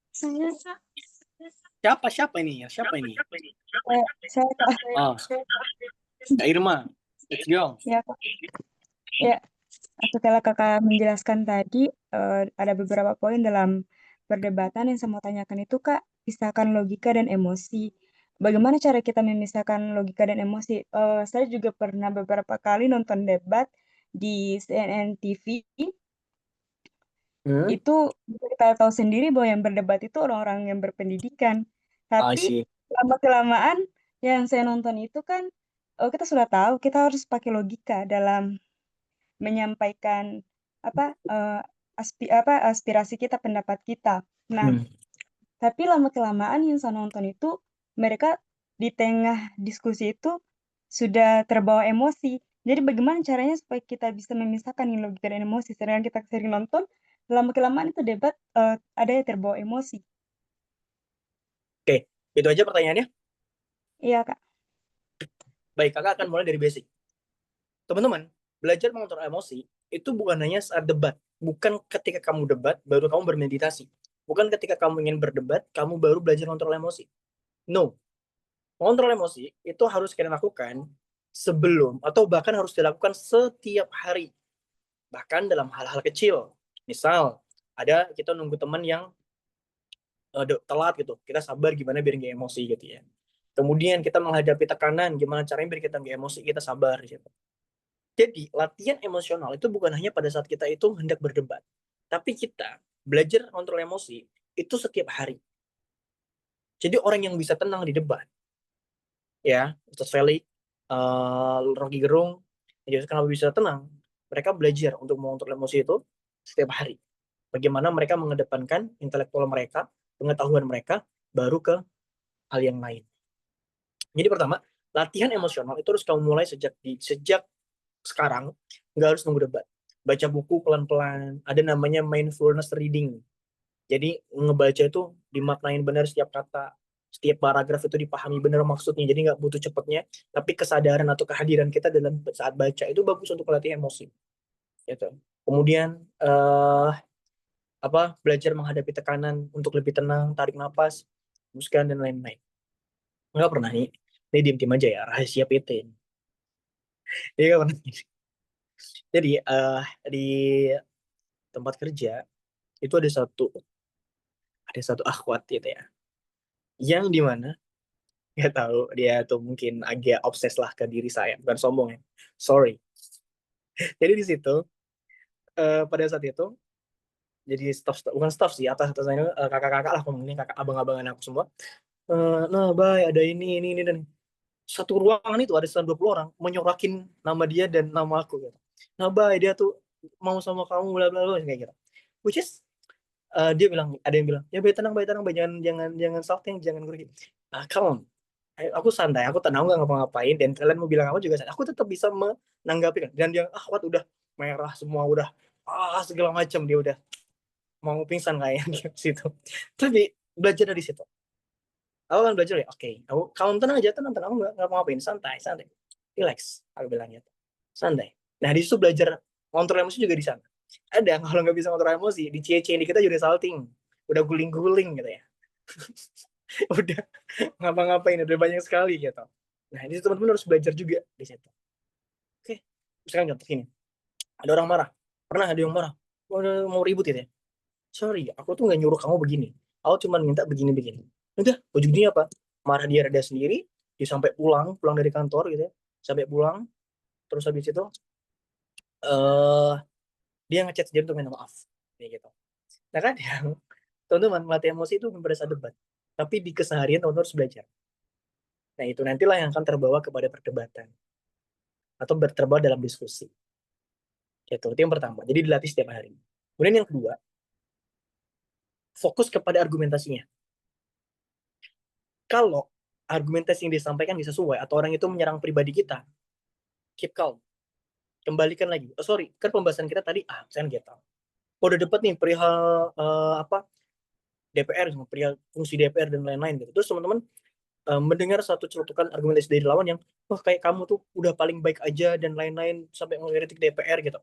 E: Saya Kak.
A: Siapa ini ya? Siapa ini?
E: Saya Kak.
A: Oh, Kak Irma, let's go.
E: Ya Kak. Ya, setelah Kakak menjelaskan tadi, ada beberapa poin dalam perdebatan yang saya mau tanyakan itu Kak, pisahkan logika dan emosi. Bagaimana cara kita memisahkan logika dan emosi? Saya juga pernah beberapa kali nonton debat di CNN TV. Itu kita tahu sendiri bahwa yang berdebat itu orang-orang yang berpendidikan.
A: I
E: Tapi
A: see.
E: lama-kelamaan yang saya nonton itu kan, kita sudah tahu kita harus pakai logika dalam menyampaikan aspirasi kita, pendapat kita. Nah, tapi lama-kelamaan yang saya nonton itu mereka di tengah diskusi itu sudah terbawa emosi. Jadi bagaimana caranya supaya kita bisa memisahkan nih logika dan emosi? Sedangkan kita sering nonton, lama-kelamaan itu debat ada yang terbawa emosi.
A: Oke, itu aja pertanyaannya.
E: Iya, Kak.
A: Baik, kakak akan mulai dari basic. Teman-teman, belajar mengontrol emosi itu bukan hanya saat debat. Bukan ketika kamu debat, baru kamu bermeditasi. Bukan ketika kamu ingin berdebat, kamu baru belajar mengontrol emosi. No. Mengontrol emosi itu harus kalian lakukan sebelum, atau bahkan harus dilakukan setiap hari. Bahkan dalam hal-hal kecil. Misal, ada kita nunggu teman yang telat gitu. Kita sabar gimana biar nggak emosi gitu ya. Kemudian kita menghadapi tekanan, gimana caranya biar kita nggak emosi, kita sabar gitu. Jadi latihan emosional itu bukan hanya pada saat kita itu hendak berdebat, tapi kita belajar kontrol emosi itu setiap hari. Jadi orang yang bisa tenang di debat, ya, Ustaz Felix, Rocky Gerung, jadi kenapa bisa tenang? Mereka belajar untuk mengontrol emosi itu setiap hari. Bagaimana mereka mengedepankan intelektual mereka, pengetahuan mereka, baru ke hal yang lain. Jadi pertama, latihan emosional itu harus kamu mulai sejak sekarang, nggak harus nunggu debat. Baca buku pelan-pelan, ada namanya mindfulness reading. Jadi ngebaca itu dimaknain benar setiap kata, setiap paragraf itu dipahami benar maksudnya. Jadi nggak butuh cepatnya, tapi kesadaran atau kehadiran kita dalam saat baca itu bagus untuk melatih emosi. Gitu. Kemudian belajar menghadapi tekanan untuk lebih tenang, tarik nafas, buskan dan lain-lain. Nggak pernah nih, ini diem-diem aja ya, rahasia PT. Jadi nggak pernah. Jadi di tempat kerja itu ada satu akhwat gitu ya, yang dimana nggak tahu dia tuh mungkin agak obses lah ke diri saya, bukan sombong ya, sorry. Jadi di situ pada saat itu jadi bukan staff sih, atas-atasnya kakak-kakak lah, ini kakak abang-abangan aku semua. Nah, Bay, ada ini dan satu ruangan itu ada 20 orang menyorakin nama dia dan nama aku gitu. Nah, Bay, dia tuh mau sama kamu bla bla bla kayak gitu. Which is dia bilang, ada yang bilang, ya Bay tenang Bay, jangan salting, jangan grogi. Come on. Aku santai, aku tenang, nggak ngapa-ngapain, dan kalian mau bilang apa juga santai. Aku tetap bisa menanggapi kan. Dan dia what udah merah semua, udah segala macam, dia udah mau pingsan kayaknya di situ. Tapi belajar dari situ. Aku kan belajar ya, oke. Aku kamu tenang aja, tenang, aku nggak ngapa-ngapain, santai, relax. Aku bilang gitu, santai. Nah di situ belajar kontrol emosi juga di sana. Ada kalau nggak bisa kontrol emosi, di cie di kita juga salting, udah guling-guling gitu ya. Udah ngapa-ngapain, udah banyak sekali gitu. Nah di situ teman-teman harus belajar juga di situ. Oke, misalkan contoh ini, ada orang marah, pernah ada yang marah, mau ribut gitu ya. Sorry, aku tuh nggak nyuruh kamu begini. Aku cuma minta begini-begini. Udah, ujungnya apa? Marah dia reda sendiri, dia sampai pulang dari kantor gitu ya. Sampai pulang, terus habis itu dia ngechat dia untuk minta maaf. Kayak gitu. Nah kan yang teman-teman melatih emosi itu pada saat debat. Tapi di keseharian teman-teman harus belajar. Nah itu nantilah yang akan terbawa kepada perdebatan. Atau terbawa dalam diskusi. Gitu. Itu yang pertama. Jadi dilatih setiap hari. Kemudian yang kedua, fokus kepada argumentasinya. Kalau argumentasi yang disampaikan bisa sesuai atau orang itu menyerang pribadi kita, keep calm. Kembalikan lagi. Kan pembahasan kita tadi saya get out. Udah dapat nih perihal DPR, perihal fungsi DPR dan lain-lain gitu. Terus teman-teman mendengar satu celutukan argumentasi dari lawan yang kayak kamu tuh udah paling baik aja dan lain-lain sampai mengkritik DPR gitu.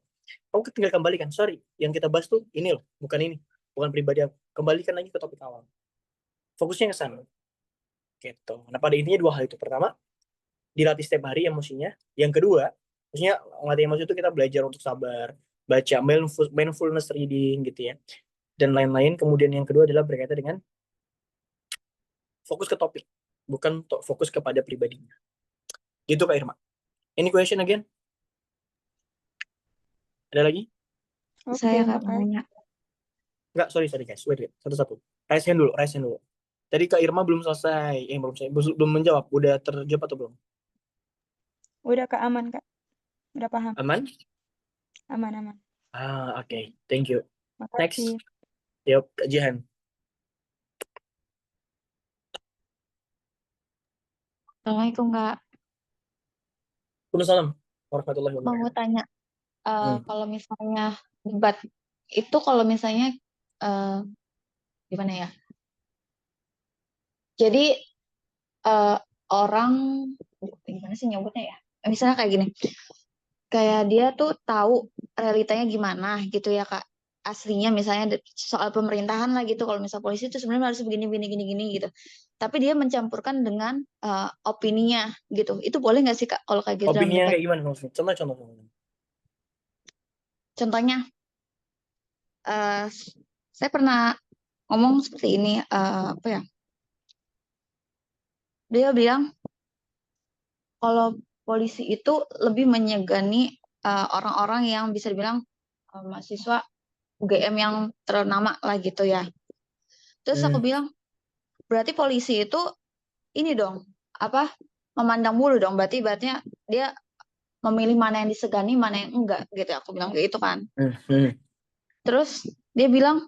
A: Kamu tinggal kembalikan, sorry, yang kita bahas tuh ini loh, bukan pribadi aku. Kembalikan lagi ke topik awal. Fokusnya ke sana. Gitu. Nah, pada intinya dua hal itu. Pertama, dilatih setiap hari emosinya. Yang kedua, maksudnya ngelatih emosi itu kita belajar untuk sabar, baca mindfulness reading gitu ya, dan lain-lain. Kemudian yang kedua adalah berkaitan dengan fokus ke topik, bukan fokus kepada pribadinya. Gitu Kak Irma. Any question again? Ada lagi?
C: Saya Kak mau nanya.
A: Enggak, sorry guys. Wait. Satu-satu. Raise hand dulu. Tadi Kak Irma belum selesai. Belum menjawab. Udah terjawab atau belum?
E: Udah Kak, aman Kak. Udah paham.
A: Aman?
E: Aman.
A: Oke. Thank you.
E: Makasih.
A: Next. Yuk, Kak Jihan.
C: Assalamualaikum Kak.
A: Waalaikumsalam warahmatullahi
C: Mau
A: wabarakatuh.
C: tanya, kalau misalnya debat itu kalau misalnya gimana ya? Jadi orang gimana sih nyebutnya ya? Misalnya kayak gini, kayak dia tuh tahu realitanya gimana gitu ya Kak. Aslinya misalnya soal pemerintahan lah gitu. Kalau misal polisi itu sebenarnya harus begini gitu. Tapi dia mencampurkan dengan opininya gitu. Itu boleh nggak sih Kak kalau kayak gitu dalam
A: Opininya
C: debat?
A: kayak gimana maksudnya? Contoh.
C: Contohnya, saya pernah ngomong seperti ini, apa ya? Dia bilang kalau polisi itu lebih menyegani orang-orang yang bisa dibilang mahasiswa UGM yang ternama lah gitu ya. Terus aku bilang, berarti polisi itu ini dong, apa memandang bulu dong. Berarti dia memilih mana yang disegani, mana yang enggak gitu. Aku bilang kayak gitu kan. Terus dia bilang,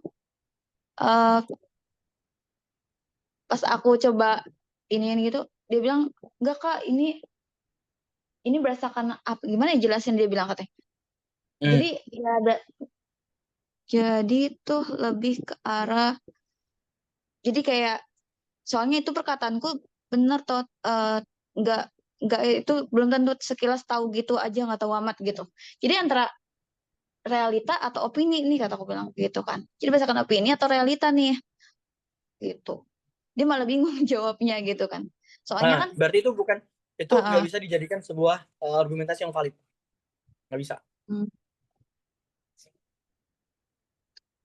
C: pas aku coba iniin gitu, dia bilang enggak Kak, ini berdasarkan apa? Gimana ya jelasin, dia bilang katanya. Jadi ya ada, jadi tuh lebih ke arah, jadi kayak soalnya itu perkataanku bener toh, nggak itu belum tentu sekilas tahu gitu aja, nggak tahu amat gitu. Jadi antara realita atau opini nih, kataku bilang gitu kan. Jadi berdasarkan opini atau realita nih gitu. Dia malah bingung jawabnya gitu kan. Soalnya kan
A: berarti itu nggak bisa dijadikan sebuah argumentasi yang valid. Nggak bisa.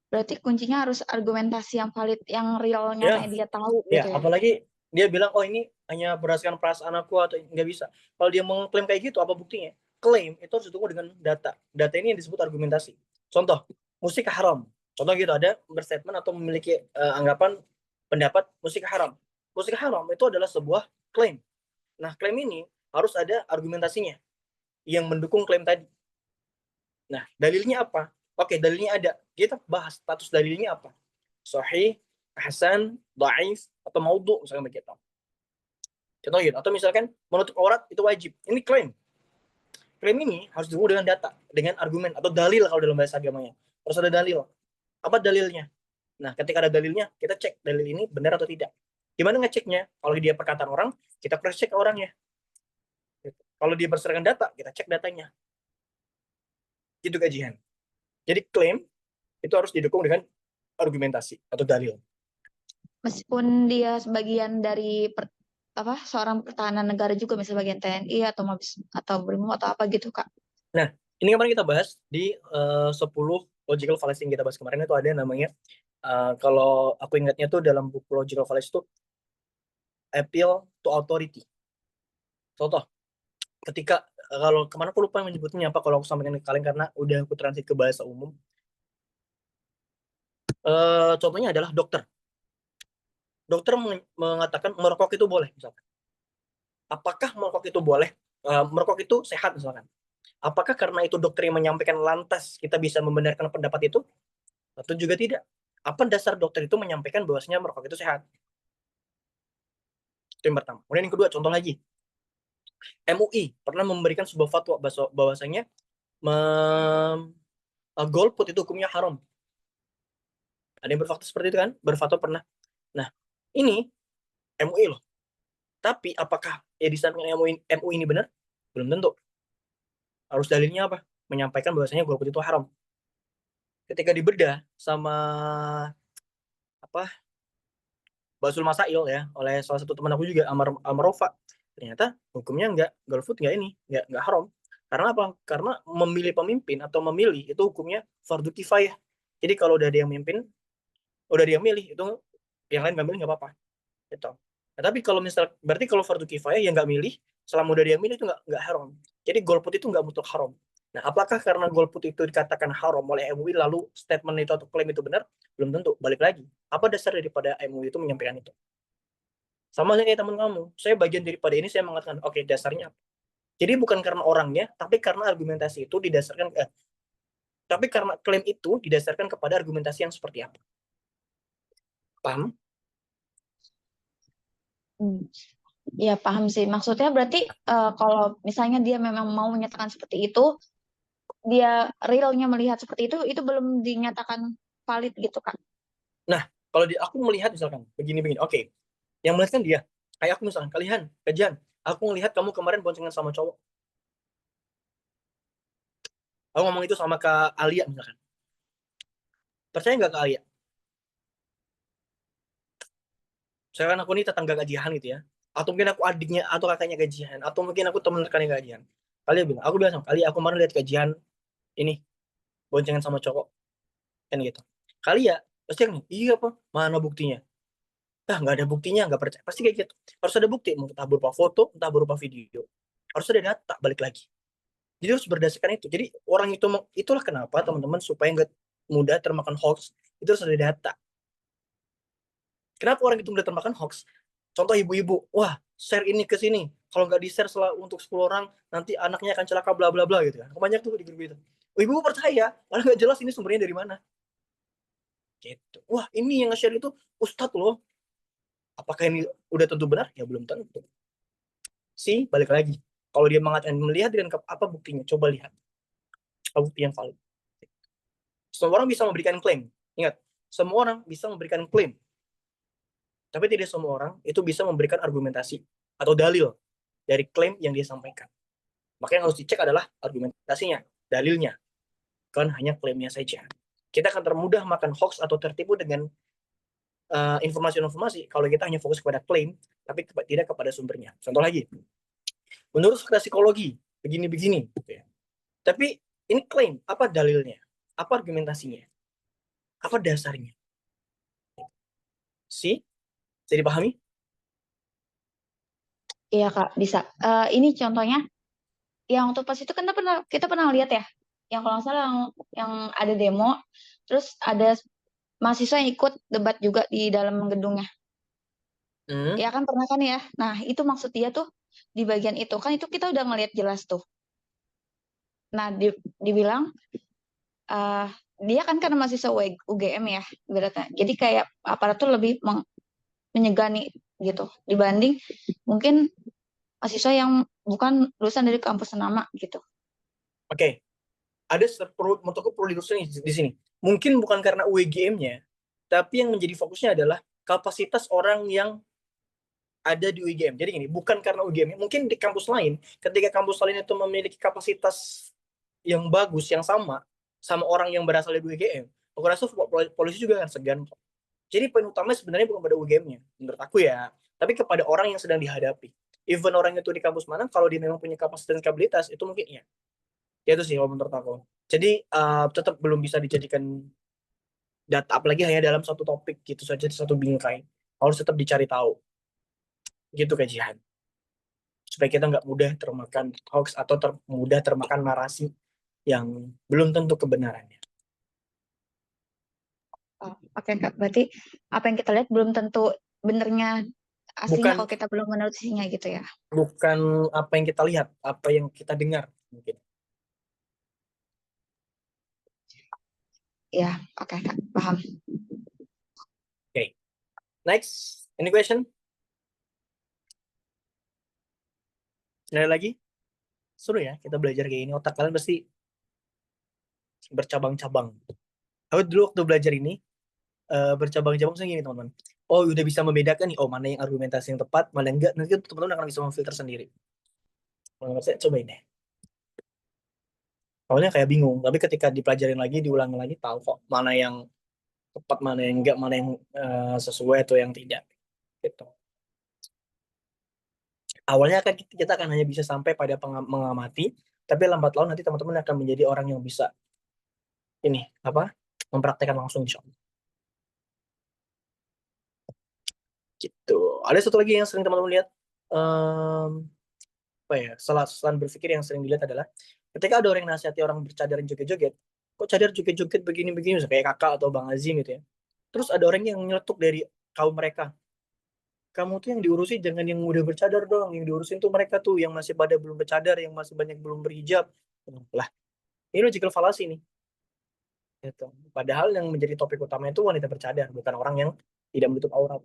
C: Berarti kuncinya harus argumentasi yang valid, yang real, nyatanya dia tahu gitu ya.
A: Apalagi dia bilang, ini hanya berdasarkan perasaan aku, atau nggak bisa. Kalau dia mengklaim kayak gitu, apa buktinya? Klaim itu harus didukung dengan data. Data ini yang disebut argumentasi. Contoh, musik haram. Contoh gitu, ada berstatement atau memiliki anggapan pendapat musik haram. Musik haram itu adalah sebuah klaim. Nah, klaim ini harus ada argumentasinya yang mendukung klaim tadi. Nah, dalilnya apa? Oke, dalilnya ada. Kita bahas status dalilnya apa. Sahih, hasan, dhaif, atau maudhu, misalkan begitu. Contoh gitu. Atau misalkan menutup aurat itu wajib. Ini klaim. Klaim ini harus didukung dengan data, dengan argumen atau dalil kalau dalam bahasa agamanya. Harus ada dalil. Apa dalilnya? Nah, ketika ada dalilnya, kita cek dalil ini benar atau tidak. Gimana ngeceknya? Kalau dia perkataan orang, kita cross check orangnya. Kalau dia berdasarkan data, kita cek datanya. Itu kajian. Jadi klaim itu harus didukung dengan argumentasi atau dalil.
C: Meskipun dia sebagian dari seorang pertahanan negara juga, misalnya bagian TNI atau Mabes atau BRIMOB atau apa gitu, Kak.
A: Nah, ini kemarin kita bahas di 10 logical fallacy yang kita bahas kemarin, itu ada namanya, kalau aku ingatnya tuh dalam buku logical fallacy itu appeal to authority. Contoh, ketika kalau kemana aku lupa menyebutnya apa, kalau aku sampaikan ke kalian karena udah aku transit ke bahasa umum. Contohnya adalah dokter. Dokter mengatakan merokok itu boleh, misalkan. Apakah merokok itu boleh? Merokok itu sehat, misalkan. Apakah karena itu dokter yang menyampaikan lantas kita bisa membenarkan pendapat itu? Atau juga tidak? Apa dasar dokter itu menyampaikan bahwasanya merokok itu sehat? Itu yang pertama. Kemudian yang kedua, contoh lagi. MUI pernah memberikan sebuah fatwa bahwasanya golput itu hukumnya haram. Ada yang berfatwa seperti itu kan? Berfatwa pernah. Nah, ini MUI loh. Tapi apakah ya di samping MUI ini benar? Belum tentu. Harus dalilnya apa? Menyampaikan bahwasanya golput itu haram. Ketika dibedah sama Basul Masail ya, oleh salah satu teman aku juga, Amarofa, ternyata hukumnya golput nggak haram. Karena apa? Karena memilih pemimpin atau memilih itu hukumnya fardu kifayah. Jadi kalau udah dia memimpin, udah dia milih, itu yang lain nggak milih nggak apa-apa. Gitu. Nah, tapi kalau berarti kalau fardu kifayah yang nggak milih, selama udah dia milih itu nggak haram. Jadi golput itu nggak mutlak haram. Nah, apakah karena golput itu dikatakan haram oleh MUI lalu statement itu atau klaim itu benar? Belum tentu. Balik lagi, apa dasar daripada MUI itu menyampaikan itu? Sama kayak teman kamu, saya bagian daripada ini, saya mengatakan, oke, dasarnya apa? Jadi bukan karena orangnya, tapi karena argumentasi itu tapi karena klaim itu didasarkan kepada argumentasi yang seperti apa? Paham?
C: Ya paham sih. Maksudnya berarti kalau misalnya dia memang mau menyatakan seperti itu, dia realnya melihat seperti itu belum dinyatakan valid gitu, Kak.
A: Nah, kalau aku melihat misalkan begini-begini, oke, yang melihat kan dia. Kayak aku misalkan, kalian, kajian, aku melihat kamu kemarin boncengan sama cowok. Aku ngomong itu sama Kak Alia misalkan. Percaya nggak Kak Alia? Saya kan aku ini tetangga gajian gitu ya. Atau mungkin aku adiknya atau kakaknya gajian. Atau mungkin aku teman rekannya gajian. Aku bilang sama Alia, aku kemarin lihat gajian ini, boncengan sama cowok. Kan gitu. Alia, pasti kan, iya apa? Mana buktinya? Nggak ada buktinya, nggak percaya. Pasti kayak gitu. Harus ada bukti, entah berupa foto, entah berupa video. Harus ada data, balik lagi. Jadi harus berdasarkan itu. Jadi orang itu, itulah kenapa teman-teman supaya nggak mudah termakan hoax, itu harus ada data. Kenapa orang itu mudah termakan hoax? Contoh ibu-ibu, wah share ini ke sini. Kalau nggak di-share untuk 10 orang, nanti anaknya akan celaka bla bla bla gitu kan. Banyak tuh di grup itu. Ibu percaya, karena nggak jelas ini sumbernya dari mana. Gitu. Wah ini yang nge-share itu Ustadz loh. Apakah ini udah tentu benar? Ya belum tentu. Balik lagi. Kalau dia mengatakan melihat dengan apa buktinya? Coba lihat. Apa bukti yang valid. Semua orang bisa memberikan klaim. Ingat, semua orang bisa memberikan klaim. Tapi tidak semua orang itu bisa memberikan argumentasi atau dalil dari klaim yang dia sampaikan. Maka yang harus dicek adalah argumentasinya, dalilnya. Bukan hanya klaimnya saja. Kita akan termudah makan hoax atau tertipu dengan informasi-informasi kalau kita hanya fokus kepada klaim, tapi tidak kepada sumbernya. Contoh lagi, menurut fakta psikologi, begini-begini. Tapi ini klaim, apa dalilnya? Apa argumentasinya? Apa dasarnya? Bisa dipahami?
C: Iya, Kak, bisa. Ini contohnya, yang waktu pas itu kan kita pernah lihat ya, yang kalau nggak salah yang ada demo, terus ada mahasiswa yang ikut debat juga di dalam gedungnya. Ya kan pernah kan ya. Nah, itu maksud dia tuh di bagian itu kan itu kita udah ngelihat jelas tuh. Nah, dibilang dia kan karena mahasiswa UGM ya beratnya. Jadi kayak aparat tuh lebih menyegani gitu dibanding mungkin mahasiswa yang bukan lulusan dari kampus ternama gitu.
A: Oke. Ada menurutku perlu diluruskan di sini. Mungkin bukan karena UGM-nya, tapi yang menjadi fokusnya adalah kapasitas orang yang ada di UGM. Jadi gini, bukan karena UGM, mungkin di kampus lain, ketika kampus lain itu memiliki kapasitas yang bagus, yang sama orang yang berasal dari UGM, aku rasa polisi juga akan segan. Jadi poin utamanya sebenarnya bukan pada UGM-nya, menurut aku ya, tapi kepada orang yang sedang dihadapi. Even orang itu di kampus mana, kalau dia memang punya kapasitas dan kapabilitas, itu mungkin ya. Ya itu sih kalau menurut aku. Jadi tetap belum bisa dijadikan data, apalagi hanya dalam satu topik gitu saja, satu bingkai. Harus tetap dicari tahu. Gitu kajian. Supaya kita nggak mudah termakan hoax atau mudah termakan narasi yang belum tentu kebenarannya.
C: Oke, Kak. Berarti apa yang kita lihat belum tentu benernya aslinya kalau kita belum menelusurinya gitu ya.
A: Bukan apa yang kita lihat, apa yang kita dengar mungkin.
C: Ya, oke, Kak. Paham.
A: Oke. Next, any question? Ada lagi? Seru ya kita belajar kayak ini. Otak kalian pasti bercabang-cabang. Aku dulu waktu belajar ini bercabang-cabang saya gini teman-teman. Oh udah bisa membedakan nih, oh mana yang argumentasi yang tepat, mana yang enggak. Nanti teman-teman akan bisa memfilter sendiri. Menurut saya cobain deh. Awalnya kayak bingung, tapi ketika dipelajarin lagi, diulang lagi, tahu kok mana yang tepat, mana yang enggak, mana yang sesuai atau yang tidak. Gitu. Awalnya kita akan hanya bisa sampai pada mengamati, tapi lambat laun nanti teman-teman akan menjadi orang yang bisa ini apa mempraktekkan langsung insya Allah. Gitu. Ada satu lagi yang sering teman-teman lihat, apa ya, kesalahan berpikir yang sering dilihat adalah ketika ada orang yang nasihati orang bercadar dan joget-joget, kok cadar joget-joget begini-begini, kayak kakak atau bang Azim gitu ya. Terus ada orang yang nyeletuk dari kaum mereka, kamu tuh yang diurusin jangan yang udah bercadar dong, yang diurusin tuh mereka tuh yang masih pada belum bercadar, yang masih banyak belum berhijab. Lah, ini logical fallacy nih. Gitu. Padahal yang menjadi topik utama itu wanita bercadar, bukan orang yang tidak menutup aurat.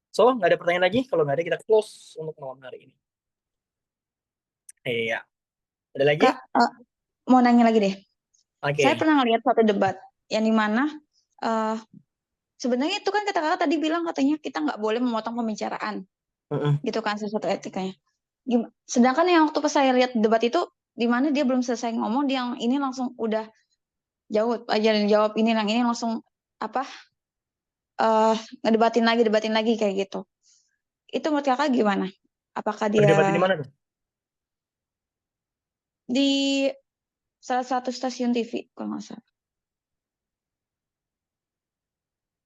A: So, nggak ada pertanyaan lagi? Kalau nggak ada, kita close untuk malam hari ini. Iya. Ada lagi?
C: Kak, mau nanya lagi deh.
A: Oke.
C: Saya pernah ngeliat satu debat yang dimana sebenarnya itu kan kata kakak tadi bilang katanya kita nggak boleh memotong pembicaraan, gitu kan sesuatu etikanya. Sedangkan yang waktu pas saya lihat debat itu dimana dia belum selesai ngomong, dia yang ini langsung udah jawab ini, yang ini langsung apa ngedebatin lagi kayak gitu. Itu menurut kakak gimana? Apakah dia
A: berdebat di mana tuh?
C: Di salah satu stasiun TV kalau nggak salah.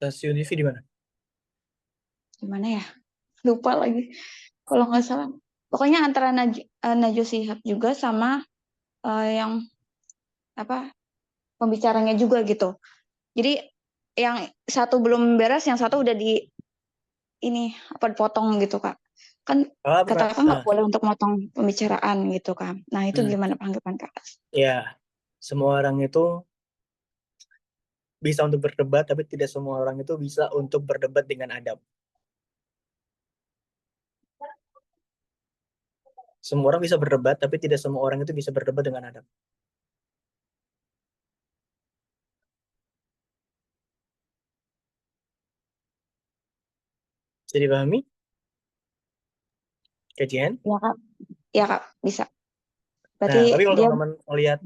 A: Stasiun TV di mana?
C: Di mana ya? Lupa lagi. Kalau nggak salah. Pokoknya antara Najwa Shihab juga sama yang apa pembicaranya juga gitu. Jadi yang satu belum beres, yang satu udah dipotong gitu Kak. Kan kata Kakak nggak boleh untuk motong pembicaraan gitu kan. Nah itu gimana tanggapan Kakak?
A: Ya, semua orang itu bisa untuk berdebat, tapi tidak semua orang itu bisa untuk berdebat dengan adab. Semua orang bisa berdebat, tapi tidak semua orang itu bisa berdebat dengan adab. Jadi pahami? Kajian?
C: Ya Kak, ya Kak bisa.
A: Berarti nah, tapi kalau teman-teman melihat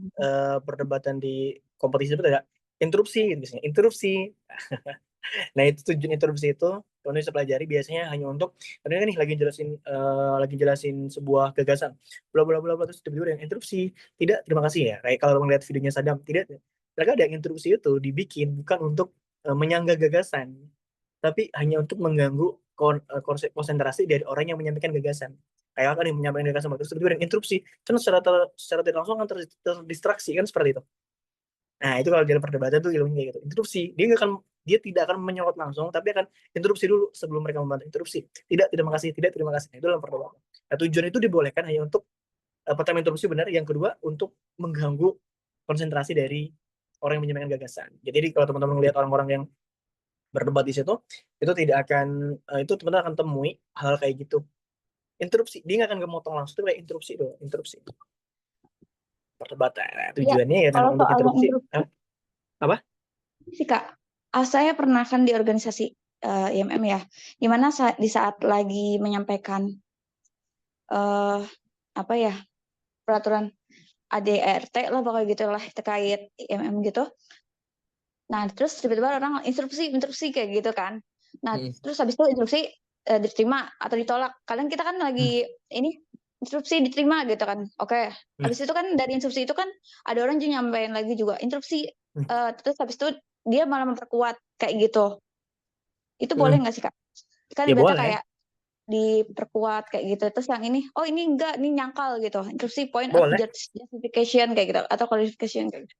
A: perdebatan di kompetisi itu ada interupsi, gitu biasanya. Interupsi. Nah itu tujuan interupsi itu teman-teman bisa pelajari biasanya hanya untuk karena nih lagi jelasin sebuah gagasan, bla bla bla bla, terus tiba-tiba yang interupsi. Tidak, terima kasih ya. Kayak kalau melihat videonya Sadam, tidak. Mereka ada yang interupsi itu dibikin bukan untuk menyanggah gagasan, tapi hanya untuk mengganggu konsentrasi dari orang yang menyampaikan gagasan. kayak kakak nih menyampaikan gagasan terus tiba-tiba ada interupsi, kan secara tidak langsung kan terdistraksi kan seperti itu. Nah itu kalau dalam perdebatan tuh ilmunya kayak gitu, interupsi, dia tidak akan menyorot langsung, tapi akan interupsi dulu sebelum mereka membantah. Interupsi, tidak terima kasih, tidak terima kasih. Nah, itu dalam perdebatan. Nah, tujuan itu dibolehkan hanya untuk pertama interupsi benar, yang kedua untuk mengganggu konsentrasi dari orang yang menyampaikan gagasan. Jadi kalau teman-teman melihat orang-orang yang berdebat di situ, itu tidak akan itu teman-teman akan temui hal kayak gitu. Interupsi, dia nggak akan gemotong langsung, itu kayak interupsi doang, interupsi perdebatan. Nah,
C: Ya,
A: tujuannya ya
C: kalau
A: memang untuk
C: soal
A: interupsi.
C: interupsi
A: Apa?
C: sih Kak, saya pernah kan di organisasi IMM ya, dimana di saat lagi menyampaikan apa ya peraturan ADRT lah pokoknya gitu lah terkait IMM gitu. Nah terus tiba-tiba orang instruksi kayak gitu kan. Nah terus habis itu instruksi diterima atau ditolak. Kadang kita kan lagi ini instruksi diterima gitu kan. Oke. Habis itu kan dari instruksi itu kan ada orang juga nyampein lagi juga instruksi. Terus habis itu dia malah memperkuat kayak gitu. Itu boleh nggak sih Kak? Kan
A: Ya
C: berarti
A: boleh.
C: kayak diperkuat kayak gitu. Terus yang ini, oh ini enggak, ini nyangkal gitu. Instruksi point of
A: Boleh.
C: justification kayak gitu atau qualification kayak gitu.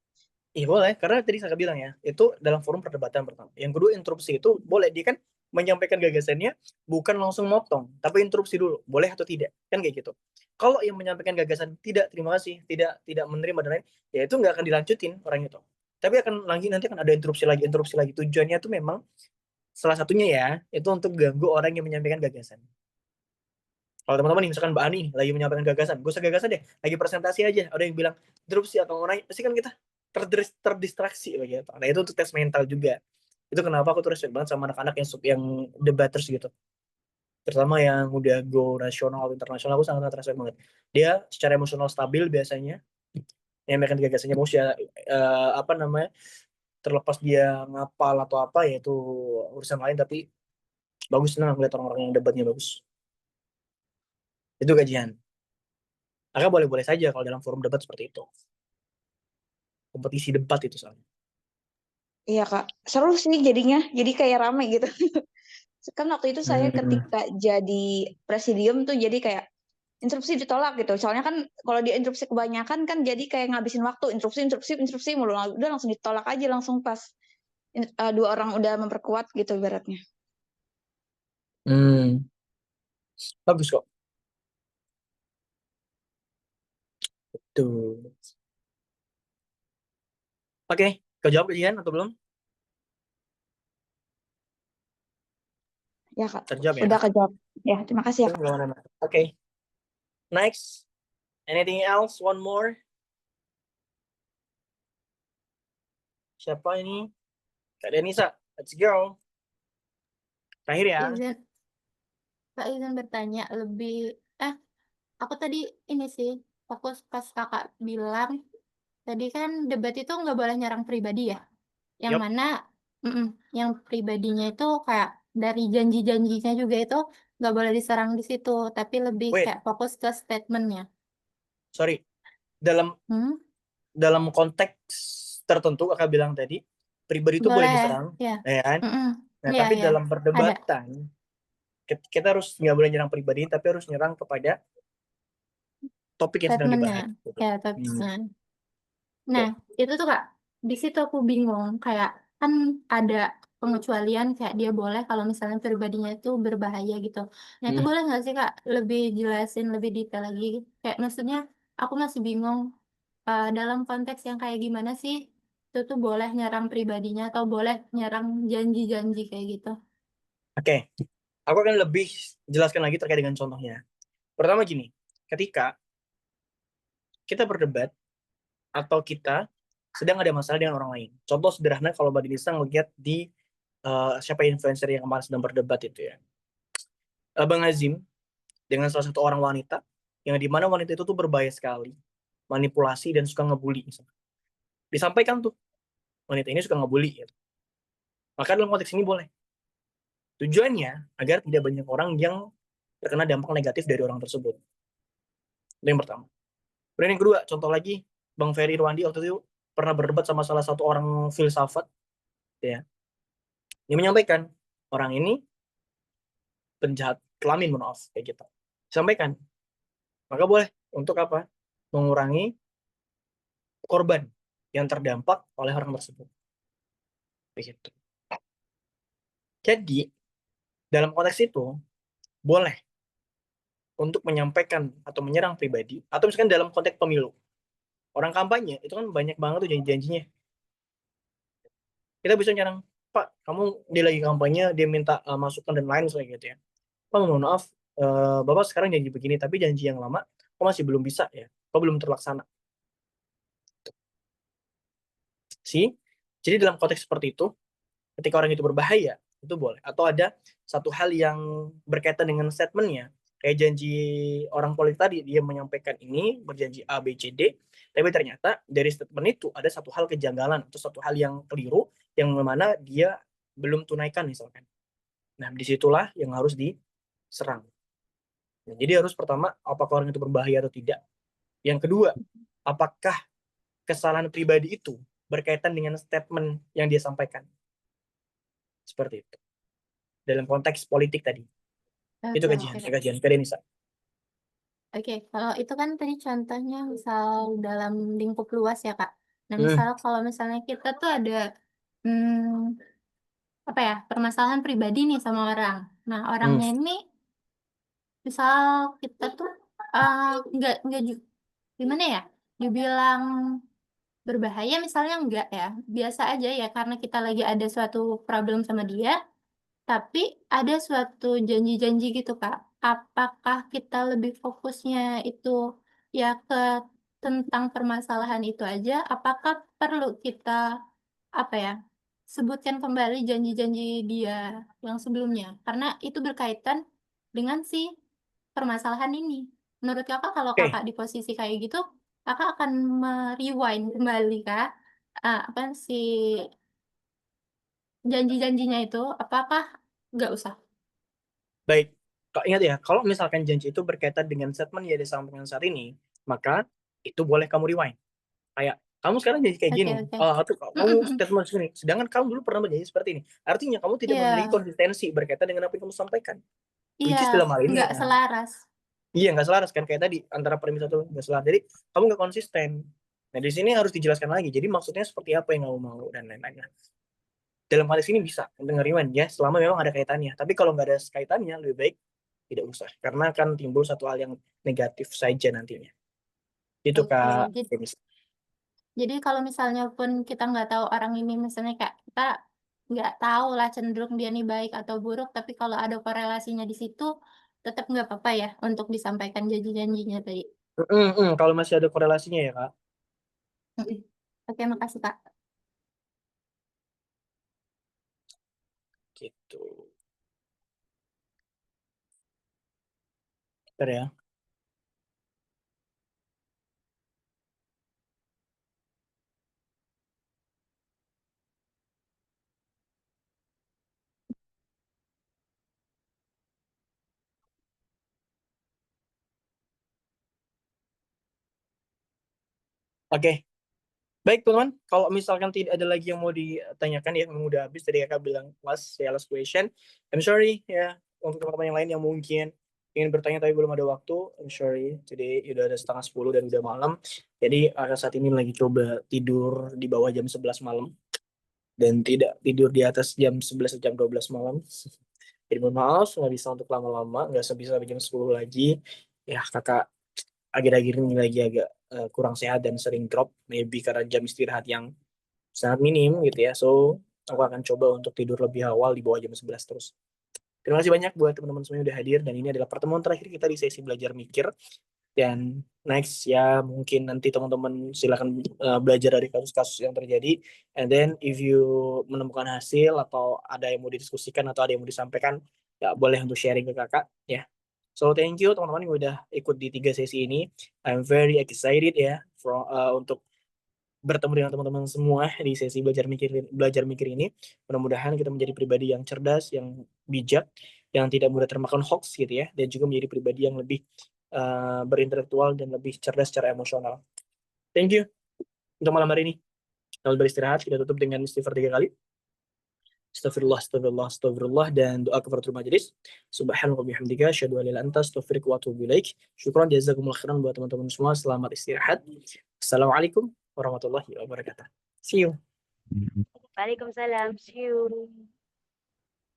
A: Iya boleh, karena tadi saya bilang ya, itu dalam forum perdebatan pertama. Yang kedua interupsi itu boleh, dia kan menyampaikan gagasannya bukan langsung motong, tapi interupsi dulu, boleh atau tidak, kan kayak gitu. Kalau yang menyampaikan gagasan tidak terima kasih, tidak menerima dan lain, ya itu nggak akan dilanjutin orang itu. Tapi akan nanti akan ada interupsi lagi. Tujuannya itu memang salah satunya ya, itu untuk ganggu orang yang menyampaikan gagasan. Kalau teman-teman nih, misalkan Mbak Ani lagi menyampaikan gagasan, gue usah gagasan deh, lagi presentasi aja, ada yang bilang interupsi atau orang, pasti kan kita terdistraksi begitu. Nah itu untuk tes mental juga. Itu kenapa aku tuh respect banget sama anak-anak yang debaters gitu. Terutama yang udah go nasional, internasional, aku sangat respect banget. Dia secara emosional stabil biasanya, yang menyampaikan gagasannya mau apa namanya, terlepas dia ngapal atau apa ya itu urusan lain, tapi bagus, senang melihat orang-orang yang debatnya bagus. Itu gajian. Maka boleh-boleh saja kalau dalam forum debat seperti itu. Kompetisi debat itu soalnya.
C: Iya Kak, seru sih jadinya. Jadi kayak rame gitu. Kan waktu itu saya ketika jadi presidium tuh jadi kayak instruksi ditolak gitu. Soalnya kan kalau dia instruksi kebanyakan kan jadi kayak ngabisin waktu. Instruksi mulu. Udah langsung ditolak aja langsung pas dua orang udah memperkuat gitu ibaratnya.
A: Bagus kok. Tuh. Oke, kau jawab Jian atau belum?
C: Ya Kak,
A: Terjawab ya.
C: udah kejawab. Ya, terima kasih ya Kak.
A: Oke. Next. Anything else? One more. Siapa ini? Kak Denisa. Let's go. Terakhir ya.
D: Kak izin bertanya lebih, aku tadi ini sih fokus pas kakak bilang tadi kan debat itu nggak boleh nyerang pribadi ya, yang
A: Yup.
D: mana yang pribadinya itu kayak dari janji-janjinya juga itu nggak boleh diserang di situ, tapi lebih
A: Wait,
D: kayak fokus ke statementnya.
A: sorry. Dalam konteks tertentu kakak bilang tadi, pribadi itu boleh
D: Boleh
A: diserang,
D: ya.
A: ya kan? Nah,
D: Iya,
A: tapi
D: iya.
A: dalam
D: Ada.
A: perdebatan kita harus nggak boleh nyerang pribadi, tapi harus nyerang kepada topik yang sedang
D: Statementnya
A: dibahas. Gitu.
D: ya, topiknya. Nah, itu tuh Kak, di situ aku bingung. Kayak kan ada pengecualian kayak dia boleh kalau misalnya pribadinya itu berbahaya gitu. Nah, itu boleh nggak sih Kak lebih jelasin lebih detail lagi? Kayak maksudnya aku masih bingung dalam konteks yang kayak gimana sih itu tuh boleh nyerang pribadinya atau boleh nyerang janji-janji kayak gitu.
A: Oke, aku akan lebih jelaskan lagi terkait dengan contohnya. Pertama gini, ketika kita berdebat atau kita sedang ada masalah dengan orang lain. Contoh sederhana kalau Mbak Denisa ngeliat di siapa influencer yang kemarin sedang berdebat itu ya. Bang Azim dengan salah satu orang wanita yang dimana wanita itu tuh berbahaya sekali, manipulasi dan suka ngebully. Disampaikan tuh wanita ini suka ngebully. Gitu. Maka dalam konteks ini boleh. Tujuannya agar tidak banyak orang yang terkena dampak negatif dari orang tersebut. Itu yang pertama. Kemudian yang kedua, contoh lagi, Bang Ferry Irwandi waktu itu pernah berdebat sama salah satu orang filsafat, ya. Dia menyampaikan orang ini penjahat kelamin, maaf, kayak gitu. Sampaikan, maka boleh untuk apa? Mengurangi korban yang terdampak oleh orang tersebut. Begitu. Jadi, dalam konteks itu, boleh untuk menyampaikan atau menyerang pribadi, atau misalkan dalam konteks pemilu. Orang kampanye, itu kan banyak banget tuh janji-janjinya. Kita bisa nyerang, Pak, kamu dia lagi kampanye, dia minta masukan dan lain misalnya gitu ya. Pak, mohon maaf, Bapak sekarang janji begini, tapi janji yang lama, kok masih belum bisa ya? Kok belum terlaksana? Sih, jadi dalam konteks seperti itu, ketika orang itu berbahaya, itu boleh. Atau ada satu hal yang berkaitan dengan statementnya, kayak janji orang politik tadi, dia menyampaikan ini, berjanji A, B, C, D, tapi ternyata dari statement itu ada satu hal kejanggalan, atau satu hal yang keliru, yang mana dia belum tunaikan misalkan. Nah, disitulah yang harus diserang. Nah, jadi harus pertama, apakah orang itu berbahaya atau tidak. Yang kedua, apakah kesalahan pribadi itu berkaitan dengan statement yang dia sampaikan. Seperti itu. Dalam konteks politik tadi. Itu
D: Oke,
A: kajian,
D: oke.
A: kajian. Ke Denisa.
D: Oke, kalau itu kan tadi contohnya misal dalam lingkup luas ya, Kak. Nah,
A: Hmm,
D: misal kalau misalnya kita tuh ada apa ya, permasalahan pribadi nih sama orang. Nah,
A: hmm.
D: orangnya ini misal kita tuh nggak gimana ya? Dibilang berbahaya misalnya enggak ya. Biasa aja ya karena kita lagi ada suatu problem sama dia. Tapi ada suatu janji-janji gitu, Kak. Apakah kita lebih fokusnya itu ya ke tentang permasalahan itu aja? Apakah perlu kita, apa ya, sebutkan kembali janji-janji dia yang sebelumnya? Karena itu berkaitan dengan si permasalahan ini. Menurut Kakak, kalau
A: Oke,
D: Kakak di posisi kayak gitu, Kakak akan merewind kembali, Kak? Apa sih janji-janjinya itu? Apakah nggak usah?
A: baik. Kok ingat ya, kalau misalkan janji itu berkaitan dengan statement yang disampaikan saat ini, maka itu boleh kamu rewind. Kayak, kamu sekarang janji kayak
D: Oke,
A: gini,
D: oke.
A: atau kamu statement segini, sedangkan kamu dulu pernah berjanji seperti ini. Artinya kamu tidak memiliki
D: Iya,
A: konsistensi berkaitan dengan apa yang kamu sampaikan.
D: iya,
A: Which is dalam hal ini,
D: nggak selaras.
A: iya nggak selaras kan kayak tadi antara premis satu nggak selaras. Jadi kamu nggak konsisten. Nah di sini harus dijelaskan lagi. Jadi maksudnya seperti apa yang kamu mau dan lain-lain. Nah, dalam hal ini bisa dengerin ya selama memang ada kaitannya. Tapi kalau nggak ada kaitannya lebih baik tidak usah karena akan timbul satu hal yang negatif saja nantinya. Itu
D: Oke,
A: Kak
D: jadi,
A: Demis.
D: kalau misalnya pun kita nggak tahu orang ini, misalnya kayak kita nggak tahu lah cenderung dia nih baik atau buruk, tapi kalau ada korelasinya di situ, tetap nggak apa-apa ya untuk disampaikan janji-janjinya tadi.
A: Kalau masih ada korelasinya ya Kak.
D: Mm-mm. Oke, makasih Kak.
A: Gitu. Bentar ya. Oke. Baik teman-teman, kalau misalkan tidak ada lagi yang mau ditanyakan ya, memang udah habis tadi kakak bilang last question. I'm sorry ya untuk teman-teman yang lain yang mungkin ingin bertanya tapi belum ada waktu. I'm sorry, today udah ada 9:30 dan udah malam. Jadi kakak saat ini lagi coba tidur di bawah jam 11 malam dan tidak tidur di atas jam 11 atau jam 12 malam. Jadi mohon maaf nggak bisa untuk lama-lama, nggak bisa sampai jam 10 lagi. Ya kakak akhir-akhir ini lagi agak kurang sehat dan sering drop, maybe karena jam istirahat yang sangat minim gitu ya. So, aku akan coba untuk tidur lebih awal di bawah jam 11 terus. Terima kasih banyak buat teman-teman semuanya udah hadir dan ini adalah pertemuan terakhir kita di sesi belajar mikir. Dan next ya mungkin nanti teman-teman silakan belajar dari kasus-kasus yang terjadi. And then if you menemukan hasil atau ada yang mau didiskusikan atau ada yang mau disampaikan, ya boleh untuk sharing ke kakak ya. So thank you teman-teman yang udah ikut di 3 sesi ini. I'm very excited ya untuk bertemu dengan teman-teman semua di sesi belajar mikir ini. Mudah-mudahan kita menjadi pribadi yang cerdas, yang bijak, yang tidak mudah termakan hoax gitu ya, dan juga menjadi pribadi yang lebih berintelektual dan lebih cerdas secara emosional. Thank you untuk malam hari ini. Selamat beristirahat. Kita tutup dengan istighfar 3 kali. Astagfirullah, astagfirullah, astagfirullah, dan doa kafaratul majelis. Subhanallah wa bihamdika, asyhadu an la ilaha illa anta, astaghfiruka wa atubu ilaik. Syukran jazakumullah khairan buat teman-teman semua. Selamat istirahat. Assalamualaikum warahmatullahi wabarakatuh. See you.
B: Waalaikumsalam. See you.